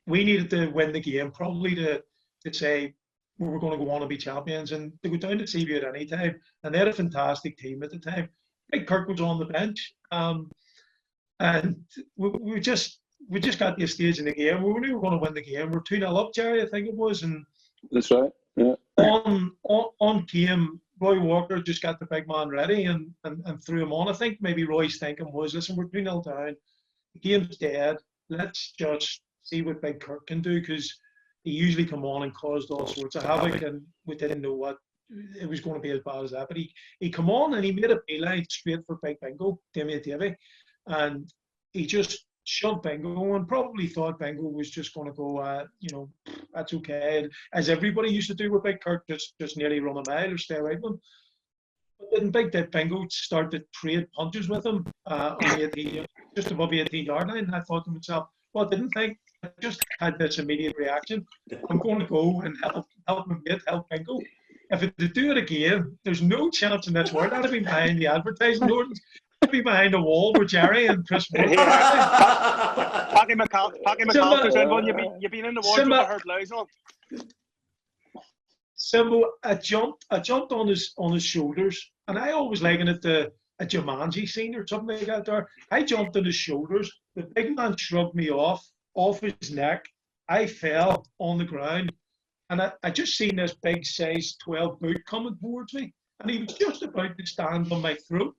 We needed to win the game, probably to say we were going to go on and be champions, and to go down to CB at any time. And they had a fantastic team at the time. Big Kirk was on the bench, and we just got to a stage in the game. We knew we were going to win the game. We're 2-0 up, Jerry, I think it was, and that's right. Yeah. On came Roy Walker, just got the big man ready and threw him on. I think maybe Roy's thinking was, listen, we're 2-0 down. The game's dead. Let's just see what Big Kirk can do, because he usually come on and caused all sorts of havoc, and we didn't know what it was going to be as bad as that. But he come on and he made a beeline straight for Big Bingo, Davy, and he just shoved Bingo and probably thought Bingo was just going to go, that's okay. And as everybody used to do with Big Kirk, just nearly run a mile or stay away from him. But then Bingo started to trade punches with him on the 18, just above the 18-yard line. And I thought to myself, well, I didn't think. I just had this immediate reaction. I'm going to go and help my mate, help Bingo. If it to do it again, there's no chance in this world. I'd have been behind the advertising orders. I'd be behind a wall with Jerry and Chris Moore. Packy McAllister's in one. You've been in the wardrobe. I heard loads on. Simbo, I jumped on his shoulders, and I always liken it to a Jumanji scene or something like that. There, I jumped on his shoulders. The big man shrugged me off his neck. I fell on the ground, and I just seen this big size 12 boot coming towards me, and he was just about to stand on my throat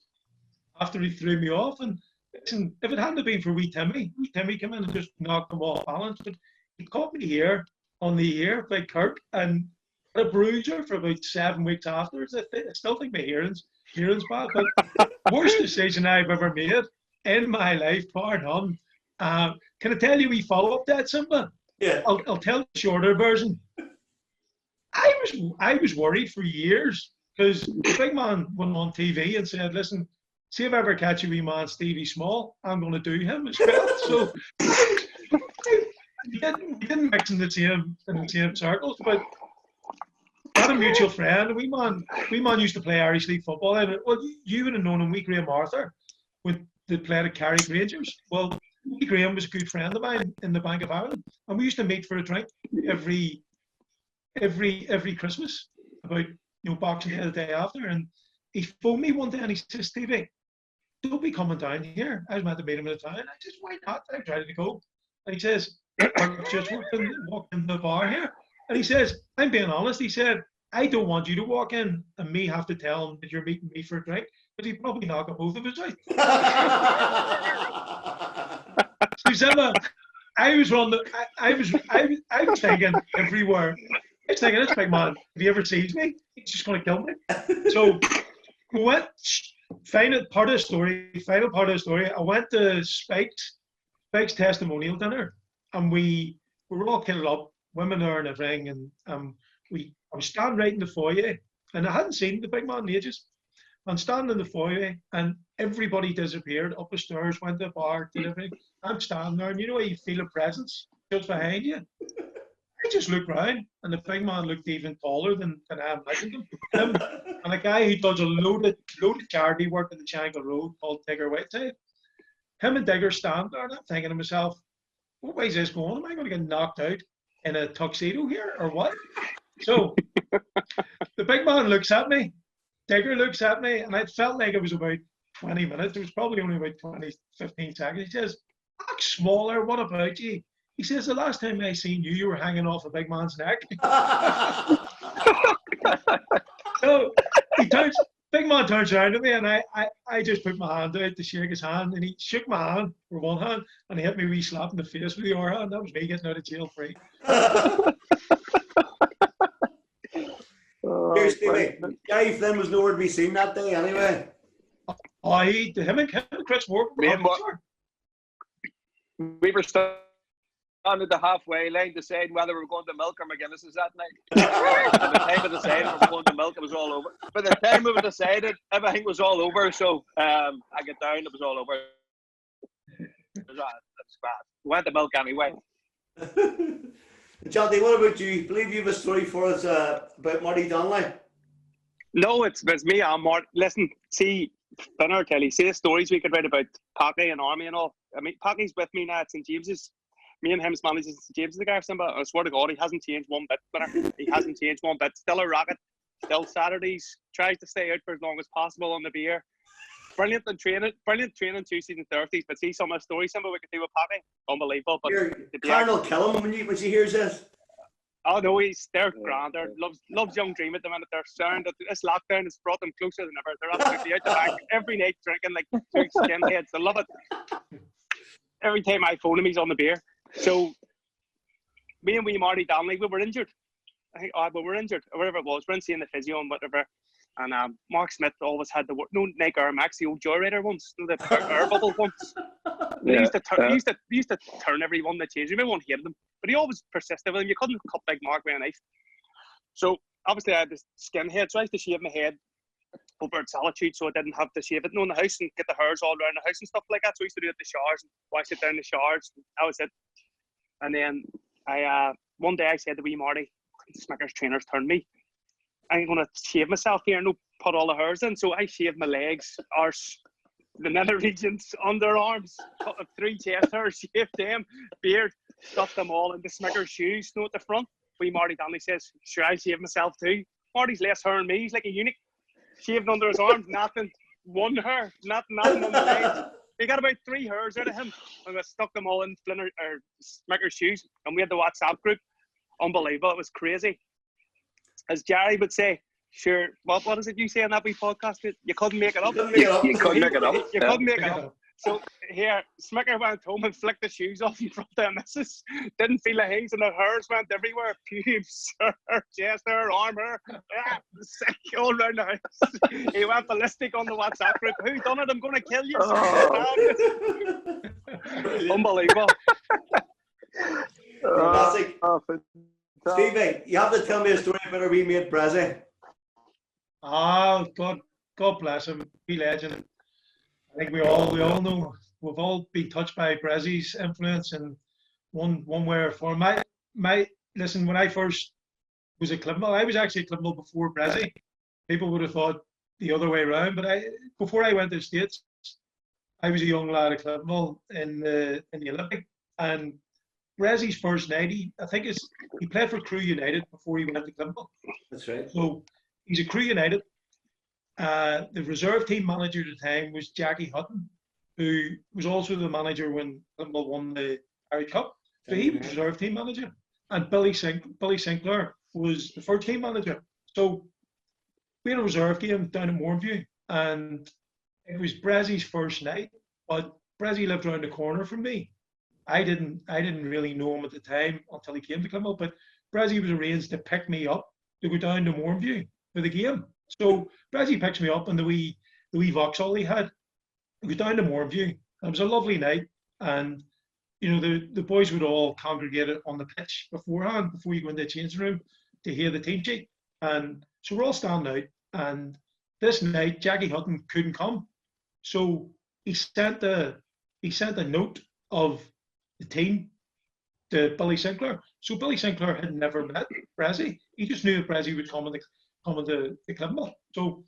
after he threw me off. And listen, if it hadn't been for wee Timmy came in and just knocked him off balance, but he caught me here on the ear, Big Kirk, and a bruiser for about 7 weeks afterwards. I still think my hearing's bad, but worst decision I've ever made in my life, bar none. Can I tell you we follow up that, Simba? Yeah. I'll tell the shorter version. I was worried for years, because the big man went on TV and said, listen, see if I ever catch a wee man, Stevie Small, I'm going to do him as well. So we didn't mix in the same circles, but had a mutual friend. A wee man used to play Irish League football. Well, you would have known him, wee Graham Arthur, that played at Kerry Rangers. Well, wee Graham was a good friend of mine in the Bank of Ireland, and we used to meet for a drink every Christmas, about Boxing Day the day after. And he phoned me one day and he says, Stevie, don't be coming down here. I was meant to meet him in the town. I said, why not? I'm ready to go. And he says, I just walked in the bar here. And he says, I'm being honest. He said, I don't want you to walk in and me have to tell him that you're meeting me for a drink, but he'd probably knock both of us out. So I was thinking everywhere. I was thinking, this big man, if he ever sees me, he's just going to kill me. So we went, final part of the story, I went to Spike's testimonial dinner, and we were all kitted up, women there in a ring, and I was standing right in the foyer, and I hadn't seen the big man in ages. I'm standing in the foyer, and everybody disappeared up the stairs, went to the bar, did everything. I'm standing there, and you feel a presence just behind you. I just looked round, and the big man looked even taller than I imagined him. And a guy who does a load of charity work in the Shankill Road called Digger Whiteside. Him and Digger stand there, and I'm thinking to myself, what way is this going? Am I going to get knocked out in a tuxedo here, or what? So the big man looks at me, Digger looks at me, and it felt like it was about 20 minutes. It was probably only about 15 seconds. He says, "Act smaller, what about you?" He says, the last time I seen you, you were hanging off a big man's neck. So big man turns around to me, and I just put my hand out to shake his hand, and he shook my hand with one hand, and he hit me a wee slap in the face with the other hand. That was me getting out of jail free. Here's Stevie. Gary Flynn was nowhere to be seen that day anyway. Him and Chris Moore. We were stuck on at the halfway line deciding whether we were going to milk or McGuinness's that night. By the time we decided we were going to milk, it was all over. By the time we decided, everything was all over. So I get down, it was all over. It was bad. We went to milk anyway. Jonty, what about you? I believe you have a story for us about Marty Donnelly. No, it's me. I'm Marty. Listen, see, Finner Kelly, see the stories we could write about Packie and Army and all. I mean, Packie's with me now at St. James's. Me and him's managing St. James's the Garrison, but I swear to God, he hasn't changed one bit. Finner. He hasn't changed one bit. Still a rocket. Still Saturdays. Tries to stay out for as long as possible on the beer. Brilliant training Tuesdays and Thursdays. But see some of the stories, some of we could do with Packie. Unbelievable. But Colonel kill him when she hears this. Oh no, they're grand. They loves Young Dream at the minute. They're sound. This lockdown has brought them closer than ever. They're absolutely out the back every night drinking like two skinheads. They love it. Every time I phone him, he's on the beer. So me and Marty Donnelly, we were injured. I think we were injured, or whatever it was. We weren't seeing the physio and whatever. And Mark Smith always had the Nike Air Max, the old Joyrider ones, the air bubble ones. He used to turn everyone that changed him. Everyone hated them, but he always persisted with him. You couldn't cut Big Mark with a knife. So obviously I had this skinhead, so I used to shave my head over at Solitude, so I didn't have to shave it in the house and get the hairs all around the house and stuff like that. So I used to do it in the showers and wash it down the showers. That was it. And then one day I said to wee Marty, Smickers trainers turned me. I'm going to shave myself here and put all the hairs in. So I shaved my legs, arse, the nether regions, underarms, cut up 3 chest hairs, shaved them, beard, stuffed them all into Smickers shoes, at the front. Wee Marty Donnelly says, sure, I shave myself too. Marty's less hair than me. He's like a eunuch. Shaving under his arms, nothing. One hair, nothing on the legs. We got about 3 hairs out of him, and we stuck them all in Smickers shoes. And we had the WhatsApp group. Unbelievable. It was crazy. As Jerry would say, sure, what is it you say on that wee podcast? You couldn't make it up. You couldn't make it up. You couldn't make it up. So here, Smicker went home and flicked the shoes off in front of the missus. Didn't feel the things, and the hairs went everywhere. Pubes, hair, chest hair, arm hair, sick all around the house. He went ballistic on the WhatsApp group. Who done it? I'm going to kill you. Unbelievable. Fantastic. Stevie, you have to tell me a story about our wee mate Brazzy. Oh, God bless him. Be legend. I think we all know, we've all been touched by Brazzy's influence in one way or form. Listen, when I first was at Clements, I was actually at Clements before Brazzy. People would have thought the other way around, but before I went to the States, I was a young lad at Clements in the Olympic, and Brazzy's first night, he played for Crew United before he went to Clements. That's right. So he's a Crew United. The reserve team manager at the time was Jackie Hutton, who was also the manager when Clements won the Irish Cup. So he was reserve team manager. And Billy Sinclair was the first team manager. So we had a reserve game down in Moorview, and it was Brazzy's first night, but Brazzy lived around the corner from me. I didn't really know him at the time until he came to Clements, but Brazzy was arranged to pick me up to go down to Moorview for the game. So Brazzy picks me up in the wee Vauxhall he had. We go down to Moorview. It was a lovely night, and you know the boys would all congregate on the pitch beforehand before you go into the changing room to hear the team sheet. And so we're all standing out. And this night Jackie Hutton couldn't come, so he sent a note of the team to Billy Sinclair. So Billy Sinclair had never met Brazzy. He just knew that Brazzy would come into the Clements. So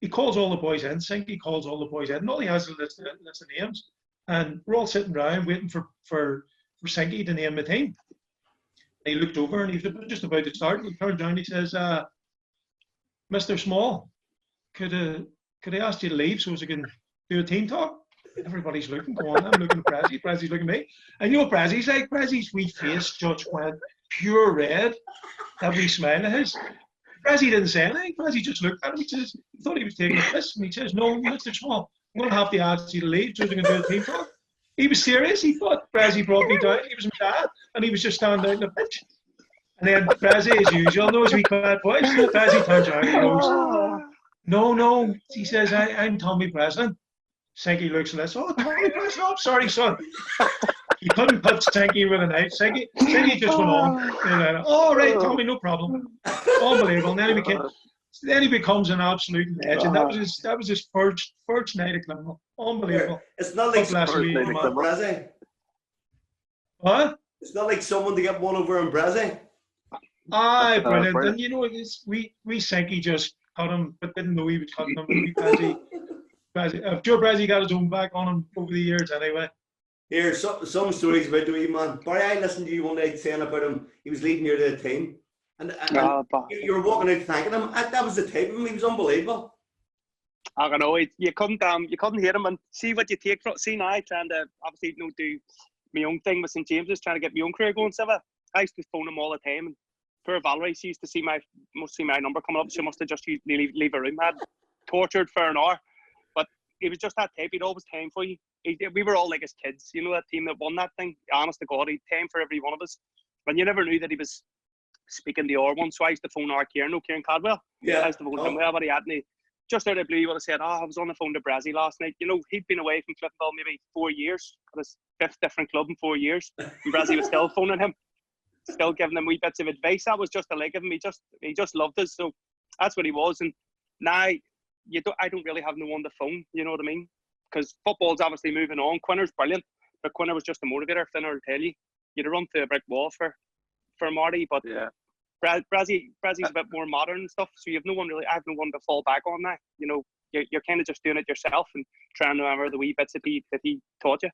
he calls all the boys in, Sinky calls all the boys in, and all he has is a list of names. And we're all sitting around waiting for Sinky to name the team. And he looked over and he was just about to start. He turned down and he says, Mr. Small, could I ask you to leave so as I can do a team talk? Everybody's looking, go on, I'm looking at Brazzy, Brazzy's looking at me. And you know what Brazzy's like? Brazzy's wee face just went pure red, that wee smile of his. Brazzy didn't say anything. Brazzy just looked at him. He says, he thought he was taking a piss. And he says, no, Mr. Small, I'm going to have to ask you to leave so as I can do a team talk. He was serious. He thought Brazzy brought me down. He was my dad. And he was just standing out in the pitch. And then Brazzy, as usual, knows we quiet boys. Brazzy turns around and goes, no. He says, I'm Tommy Breslin. Sinky looks at us. Oh, Tommy Breslin, I'm sorry, son. he couldn't put Sinky with a knife. Sinky just went on. And, all right, Tommy, no problem. Unbelievable. And then he becomes an absolute legend. That was his first night at Clements. Unbelievable. It's not like Brazil. What? It's not like someone to get one over in Brazil. Aye, brilliant. And you know, we Sinky just cut him, but didn't know he was cutting him. Joe Brazzi got his own back on him over the years anyway. Here, some stories about the wee man. Barry, I listened to you one night saying about him. He was leading you to the team. And you were walking out thanking him. That was the type of him. He was unbelievable. I don't know. You couldn't hear him and see what you take from. See now, trying to obviously do my own thing with St James's, trying to get my own career going. So I used to phone him all the time. And poor Valerie, she used to see my number coming up. She must have just leave a room. I had tortured for an hour. But he was just that type. He'd always time for you. We were all like his kids. You know, that team that won that thing. Honest to God, he'd time for every one of us. And you never knew that he was speaking the R one. So I used to phone Kieran Cadwell. Yeah. I used to phone him. Well, but he had me. Just out of the blue, he would have said, I was on the phone to Brazzy last night. You know, he'd been away from Cliftonville maybe 4 years. At his 5th different club in 4 years. And Brazzy was still phoning him. Still giving him wee bits of advice. That was just the like of him. He just loved us. So that's what he was. And now I don't really have no one to phone. You know what I mean? Because football's obviously moving on. Quinner's brilliant, but Quinner was just a motivator. Thinner to tell you, you'd run through a brick wall for Marty. But yeah, Brazzy's a bit more modern and stuff. So I have no one to fall back on now. You know, you're kind of just doing it yourself and trying to remember the wee bits that he taught you.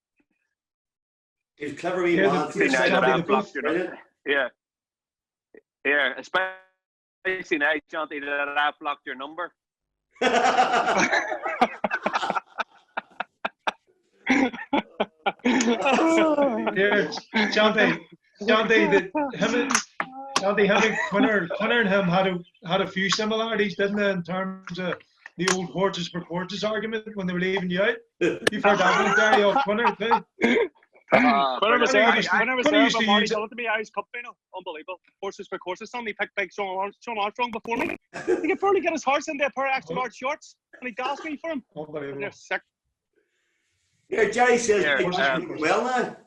He's clever wee man. Yeah, especially now, Jonty, that I've blocked your number. Yeah, Jonty, having Quinner and him had a few similarities, didn't they, in terms of the old horses for courses argument when they were leaving you out? You've heard that one, Gary, of Quinner too. Quinner was there, but Marty told it to me, Irish Cup final. Unbelievable. Horses for courses. Somebody picked big Sean Armstrong before me. He could probably get his horse into a pair of extra large shorts, and he gassed me for him. Unbelievable. They're sick. Yeah, Jerry says he's well now.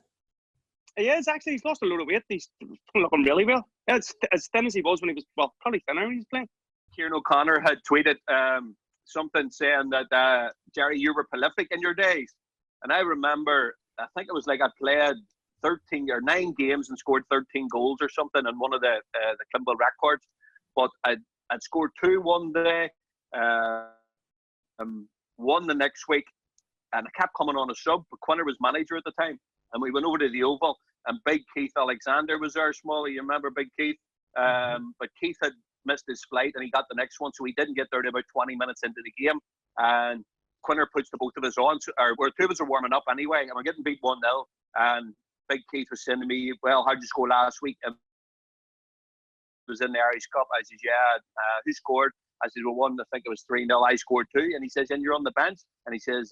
He is, actually. He's lost a load of weight. He's looking really well. As thin as he was when he was, well, probably thinner when he was playing. Kieran O'Connor had tweeted something saying that, Jerry, you were prolific in your days. And I remember, I think it was like I played 9 games and scored 13 goals or something in one of the Clements records. But I'd scored 2 one day, one the next week, and I kept coming on a sub. But Quinner was manager at the time, and we went over to the Oval, and Big Keith Alexander was there, Smalley. You remember Big Keith? But Keith had missed his flight, and he got the next one, so he didn't get there to about 20 minutes into the game. And Quinner puts the both of us on, or 2 of us are warming up anyway, and we're getting beat 1-0. And Big Keith was saying to me, well, how'd you score last week? It was in the Irish Cup. I says, yeah. Who scored? I said, well, I think it was 3-0. I scored 2. And he says, and you're on the bench? And he says,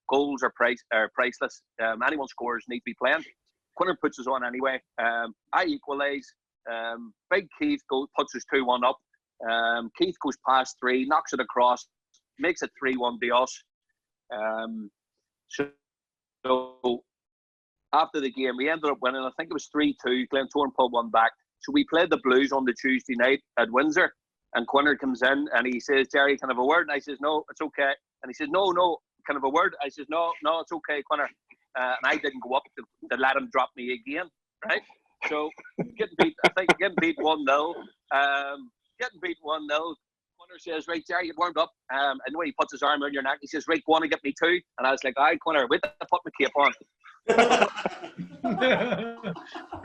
goals are priceless. Anyone scores need to be playing. Quinner puts us on anyway. I equalise. Big Keith puts us 2-1 up. Keith goes past 3, knocks it across, makes it 3-1 to us. So after the game, we ended up winning. I think it was 3-2. Glentoran pulled one back. So we played the Blues on the Tuesday night at Windsor. And Quinner comes in and he says, Jerry, can I have a word? And I says, no, it's okay. And he says, no, can I have a word? I says, no, it's okay, Quinner. And I didn't go up to let him drop me again, right? So getting beat 1-0. Getting beat 1-0. Quinner says, right, Jerry, you warmed up. And when he puts his arm around your neck, he says, right, go on and get me 2. And I was like, all right, Quinner, wait till I put my cape on.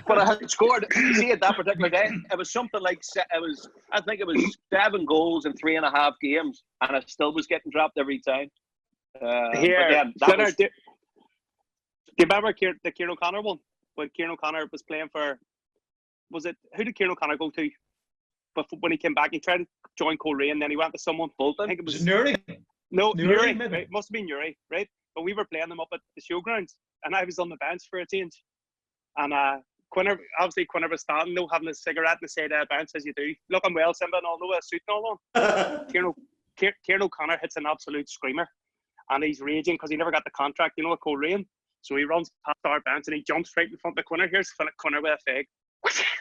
But I had scored. You see, at that particular day, it was something like I think it was 7 goals in 3.5 games, and I still was getting dropped every time. Again, do you remember the Kieran O'Connor one? When Kieran O'Connor was playing for, who did Kieran O'Connor go to? But when he came back, he tried to join Coleraine, and then he went to someone. Bolton. I think it was Newry. No, Newry. Right? Must have been Newry, right? But we were playing them up at the showgrounds, and I was on the bench for a change. And Quinner was standing, having a cigarette on the side of the bench, as you do. Looking well, Simba, and all, a suit and all on. Kieran O'Connor hits an absolute screamer, and he's raging because he never got the contract, with Coleraine. So he runs past our bench and he jumps right in front of the corner. Here's Philip Connor with a fake.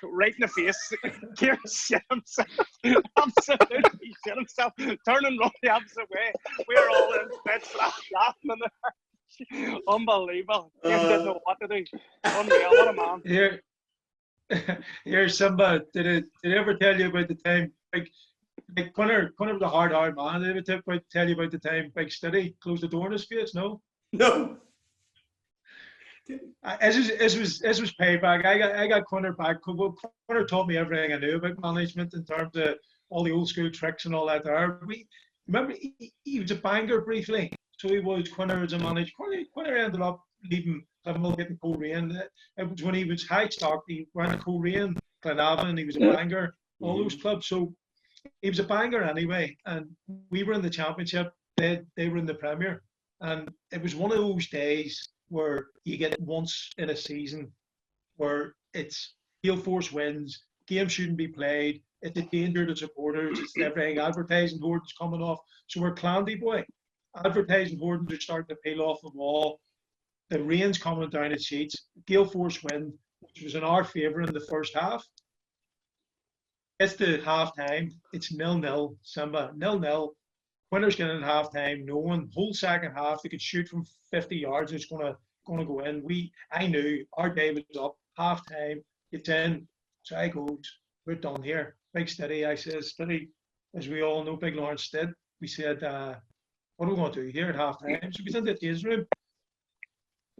Right in the face. Kieran shit himself. Absolutely he shit himself. Turning around the opposite way. We're all in bed laughing in there. Unbelievable. Kieran didn't know what to do. Unreal. What a man. Here, Simba, did it ever tell you about the time, like Connor was a hard man. Did it ever tell you about the time Big Steady closed the door in his face? No? No. As was payback. I got Connor back. Connor taught me everything I knew about management in terms of all the old school tricks and all that there. Remember, he was a banger briefly. So he was, Connor was a manager. Connor ended up leaving Clements, getting Coleraine. It was when he was high stock, he went to Coleraine, Glenavon, he was a banger, all those clubs. So he was a banger anyway. And we were in the championship, they were in the Premier. And it was one of those days where you get once in a season where it's field force wins, games shouldn't be played, it's a danger to supporters, it's everything, advertising hoardings coming off. So we're Clandy boy. Advertising hoardings are starting to peel off the wall. The rain's coming down at sheets. Gale force wind, which was in our favour in the first half. It's the half time. It's 0-0. Simba 0-0. Winners getting in half time. No one. Whole second half. They could shoot from 50 yards. It's gonna go in. I knew our day was up. Half time. It's in. So I goes, we're done here. Big Steady. I says, Steady, as we all know, Big Lawrence did. We said, what are we going to do here at half time? So we was in the team's room.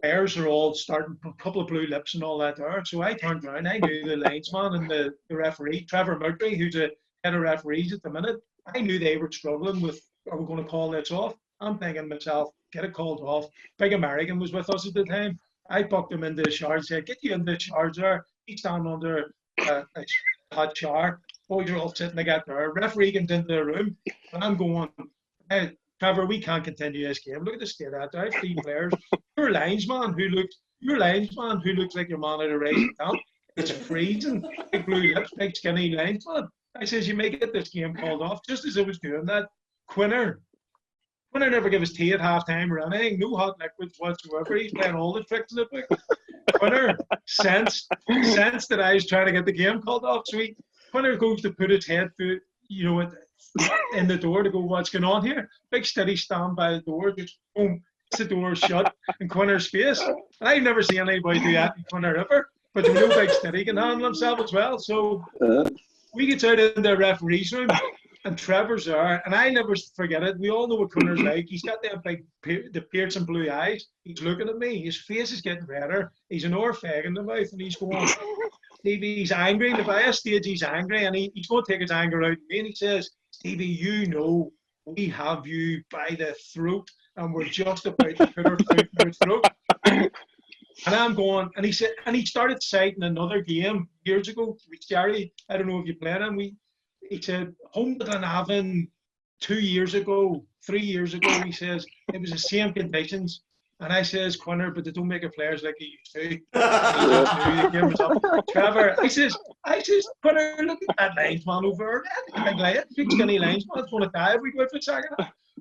Players are all starting, a couple of blue lips and all that there. So I turned around. I knew the linesman and the referee, Trevor Murphy, who's a head of referees at the minute. I knew they were struggling with, are we going to call this off? I'm thinking to myself, get it called off. Big American was with us at the time. I bucked him into the shower and said, get you in the shower there. He's down under a hot shower. Boys are all sitting together there. Referee comes into the room and I'm going, hey, Trevor, we can't continue this game. Look at the state of that. I have 3 players. Your linesman who looks like your man at a racing camp. It's freezing. Big blue lips, big skinny linesman. I says, you may get this game called off. Just as I was doing that, Quinner never gave us tea at half time or anything. No hot liquids whatsoever. He's playing all the tricks in the book. Quinner sensed that I was trying to get the game called off. So Quinner goes to put his head through, in the door to go, what's going on here? Big Steady stand by the door, just boom, the door shut in Quinner's face. And I've never seen anybody do that in Quinner ever. But you know Big Steady can handle himself as well. So we get out in the referee's room and Trevor's there, and I never forget it. We all know what Quinner's like. He's got them the piercing blue eyes. He's looking at me. His face is getting redder. He's an fag in the mouth, and he's going, Stevie, he's angry. And by a stage, he's angry, and he's going to take his anger out on me. And he says, Stevie, we have you by the throat, and we're just about to put our foot in your throat. And I'm going, and he said, and he started citing another game years ago with Jerry. I don't know if you played him. He said, home to Glenavon 2 years ago, 3 years ago, he says, it was the same conditions. And I says, Quinner, but they don't make it players like they used to. The game was up. Trevor, I says, Quinner, look at that linesman over there. Big skinny linesman's going to die if we go out for a second.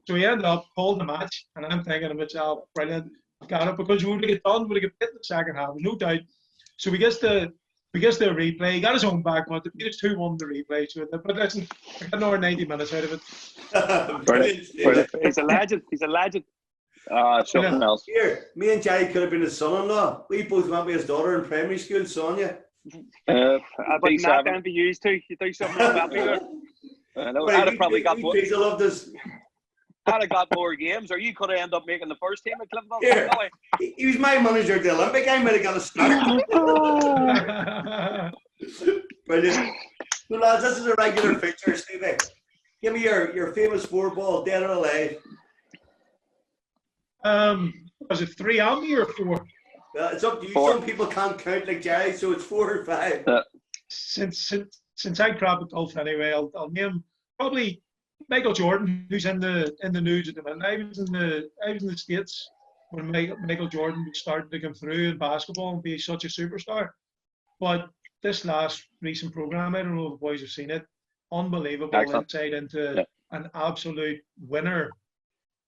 So he ended up calling the match, and I'm thinking to myself, brilliant, got it, because we would have get done, we would have get in the second half, no doubt. So we get the replay. He got his own back, but it's 2-1 the replay. So, but listen, I got another 90 minutes out of it. Brilliant. He's a legend. Something else. Here, me and Jay could have been his son-in-law. We both went with his daughter in primary school, Sonia. But not then be used to. You do something like that. I'd have probably got more. I loved this. I'd have got more games, or you could have ended up making the first team at Clements. Yeah. He was my manager at the Olympic. I might have got a start. Brilliant. So lads, this is a regular feature, Stevie. Give me your famous 4-ball, dead or alive. Was it 3 on me or 4? Well, it's up to you. 4. Some people can't count like Jerry, so it's 4 or 5. Since I grab a golf anyway, I'll name probably Michael Jordan, who's in the news at the minute. I was in the States when Michael Jordan was starting to come through in basketball and be such a superstar. But this last recent program, I don't know if the boys have seen it, unbelievable insight into an absolute winner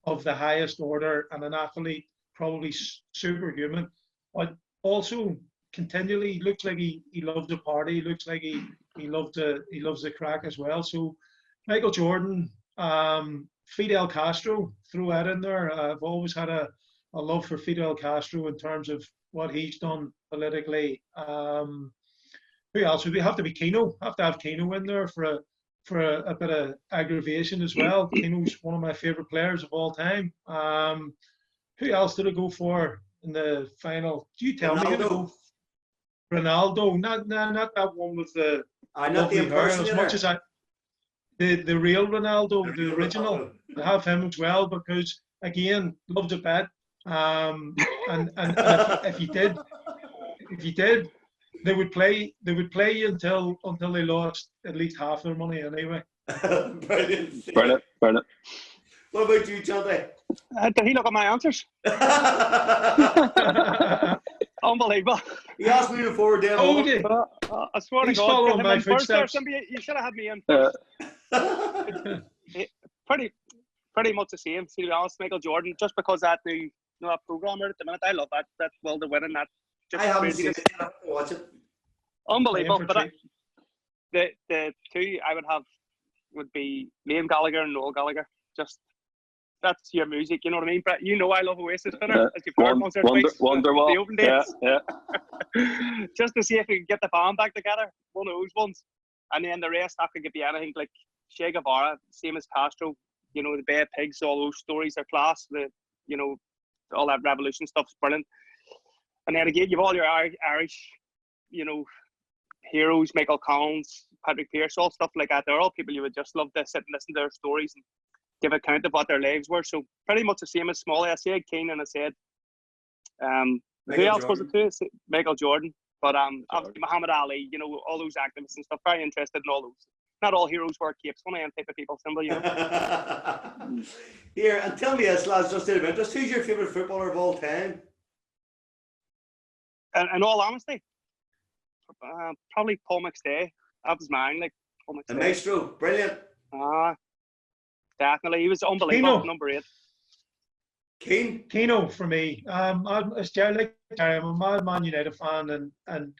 of the highest order and an athlete probably superhuman, but also continually looks like he loves the party. Looks like he loves the crack as well. So Michael Jordan, Fidel Castro, throw that in there. I've always had a love for Fidel Castro in terms of what he's done politically. Who else would we have to be? Keno. Have to have Keno in there for a bit of aggravation as well. Keno's one of my favourite players of all time. Who else did I go for in the final? Do you tell me? Ronaldo. Not that one with the lovely hair. As much as the real Ronaldo, the original. I have him as well because again, loves a bet. And if you did, they would play you until they lost at least half their money anyway. Brilliant. What about you, Johnny? Did he look at my answers? Unbelievable. He asked me before, Dale. I swear to God, my first there, you should have had me in first. Pretty much the same, to be honest. Michael Jordan, just because that new that programmer at the minute, I love that world of winning. That just I haven't seen it. I have to watch it. Unbelievable. But the two I would have would be Liam Gallagher and Noel Gallagher. Just that's your music, you know what I mean? But you know I love Oasis Spinner, as you've heard once or twice. Wonderwall. The open days. Yeah. Just to see if we can get the band back together, one of those ones. And then the rest, that could be anything like Che Guevara, same as Castro, you know, the Bay of Pigs, all those stories are class. You know, all that revolution stuff's brilliant. And then again, you've all your Irish, you know, heroes, Michael Collins, Patrick Pearce, all stuff like that. They're all people you would just love to sit and listen to their stories and give account of what their lives were. So pretty much the same as Smalley. I said Keane and I said who else was it too? Michael Jordan. But obviously Muhammad Ali, you know, all those activists and stuff, very interested in all those. Not all heroes wear capes, one of them type of people, simply, you know. Here, and tell me this, lads, just out of interest, who's your favourite footballer of all time? In all honesty, probably Paul McStay. That was mine, like Paul McStay. The maestro, brilliant. Definitely, he was unbelievable. Keno. Number 8. Keno for me. I'm a mad Man United fan, and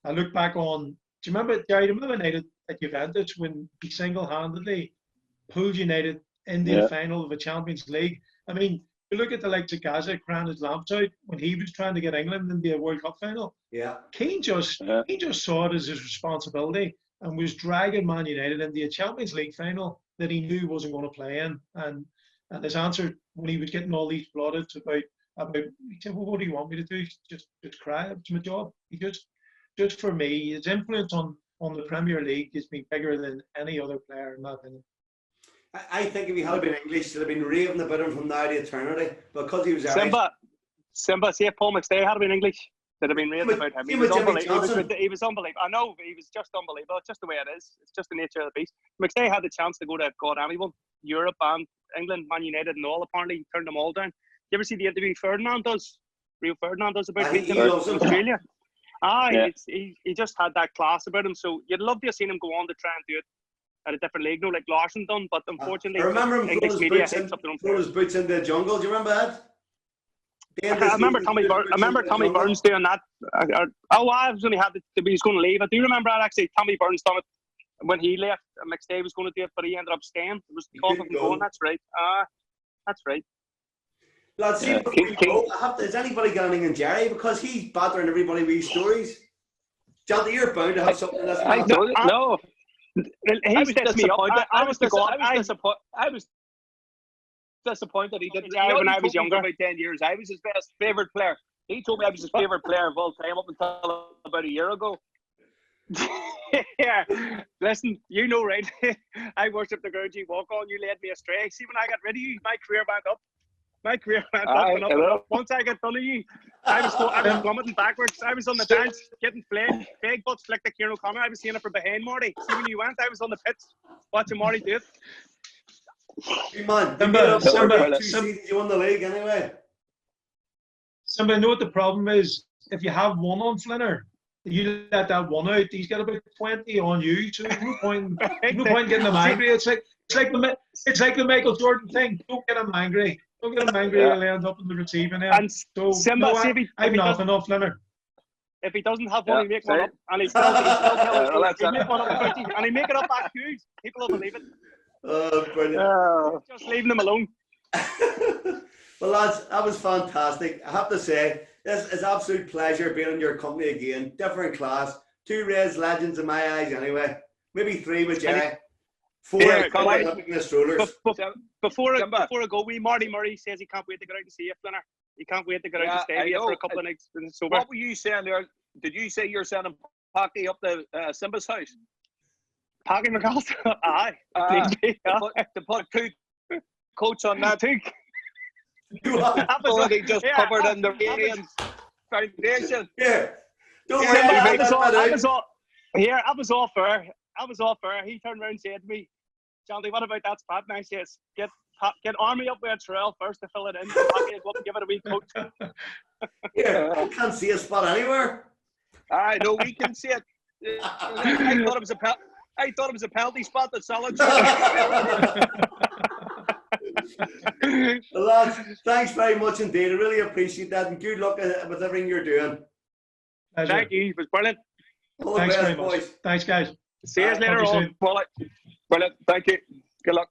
I look back on. Do you remember United at Juventus when he single-handedly pulled United into the final of a Champions League? I mean, you look at the likes of Gaza crying his lamps out when he was trying to get England into a World Cup final. Yeah, Keane just saw it as his responsibility and was dragging Man United into a Champions League final that he knew wasn't going to play in. And his answer when he was getting all these plaudits about he said, well, what do you want me to do? Just cry. It's my job. He just for me, his influence on the Premier League has been bigger than any other player in my opinion. I think if he had been English, he'd have been raving about him from now to eternity because he was Irish. Simba, see if Paul McStay had been English, they'd have been raving about him. He was unbelievable. He was unbelievable. I know, he was just unbelievable. It's just the way it is. It's just the nature of the beast. McStay had the chance to go to God anyone, Europe and England, Man United and all. Apparently, he turned them all down. You ever see the interview Rio Ferdinand does about Australia? He just had that class about him. So you'd love to have seen him go on to try and do it at a different league, like Larson done. But unfortunately, I remember him English media hits up their own his boots in the jungle. Do you remember that? I remember Tommy Burns doing that. I was only had he was going to leave. I do remember that actually. Tommy Burns done it when he left. McStay was going to do it, but he ended up staying. It was because of him going. That's right. That's right. Lads, see, has anybody got anything in Jerry? Because he's battering everybody with his stories. Jonty, you're bound to have something that's no. He sets me up. I was disappointed he didn't. When I was younger, about 10 years, I was his best favourite player. He told me I was his favourite player of all time up until about a year ago. Yeah, listen, you know, right? I worshipped the girl you walk on. You led me astray. See, when I got rid of you, my career went up. And up. Once I got done of you, I was plummeting backwards. I was on the bench getting fake butts flicked at Kieran O'Connor. I was seeing it from behind Marty. See, when you went, I was on the pitch watching Marty do it. Hey man, you won the league anyway. Somebody know what the problem is. If you have one on Flinner, you let that one out. He's got about 20 on you, so there's no point getting him angry. It's like the Michael Jordan thing. Don't get him angry. Don't get him angry, he'll end up in the receiving end. And So, Simba, no, I'm nothing off Leonard. If he doesn't have one, he make one up, and he still he'll make one up about you, and he make it up back huge. People will believe it. Oh, brilliant. Just leaving them alone. Well, lads, that was fantastic. I have to say, this is absolute pleasure being in your company again. Different class. 2 Reds legends in my eyes, anyway. Maybe 3 with Jay. 4 in the strollers. Before I go, Marty Murray says he can't wait to get out and see you, Flinner. He can't wait to get out and stay here for a couple of nights. What were you saying there? Did you say you're sending Packy up to Simba's house? Packy McAllister? Aye. To put 2 coats on that. Absolutely just covered in the Radiant foundation. Yeah. Don't worry. I was off air. He turned around and said to me, Johnny, what about that spot? And I says, get Army up with a trail first to fill it in. Packy will give it a wee coat. Yeah, I can't see a spot anywhere. I know we can see it. I thought it was a penalty spot that solid. Lads, thanks very much indeed. I really appreciate that, and good luck with everything you're doing. Pleasure. Thank you. It was brilliant. All the best, boys. Thanks, guys. See you later on. Brilliant. Thank you. Good luck.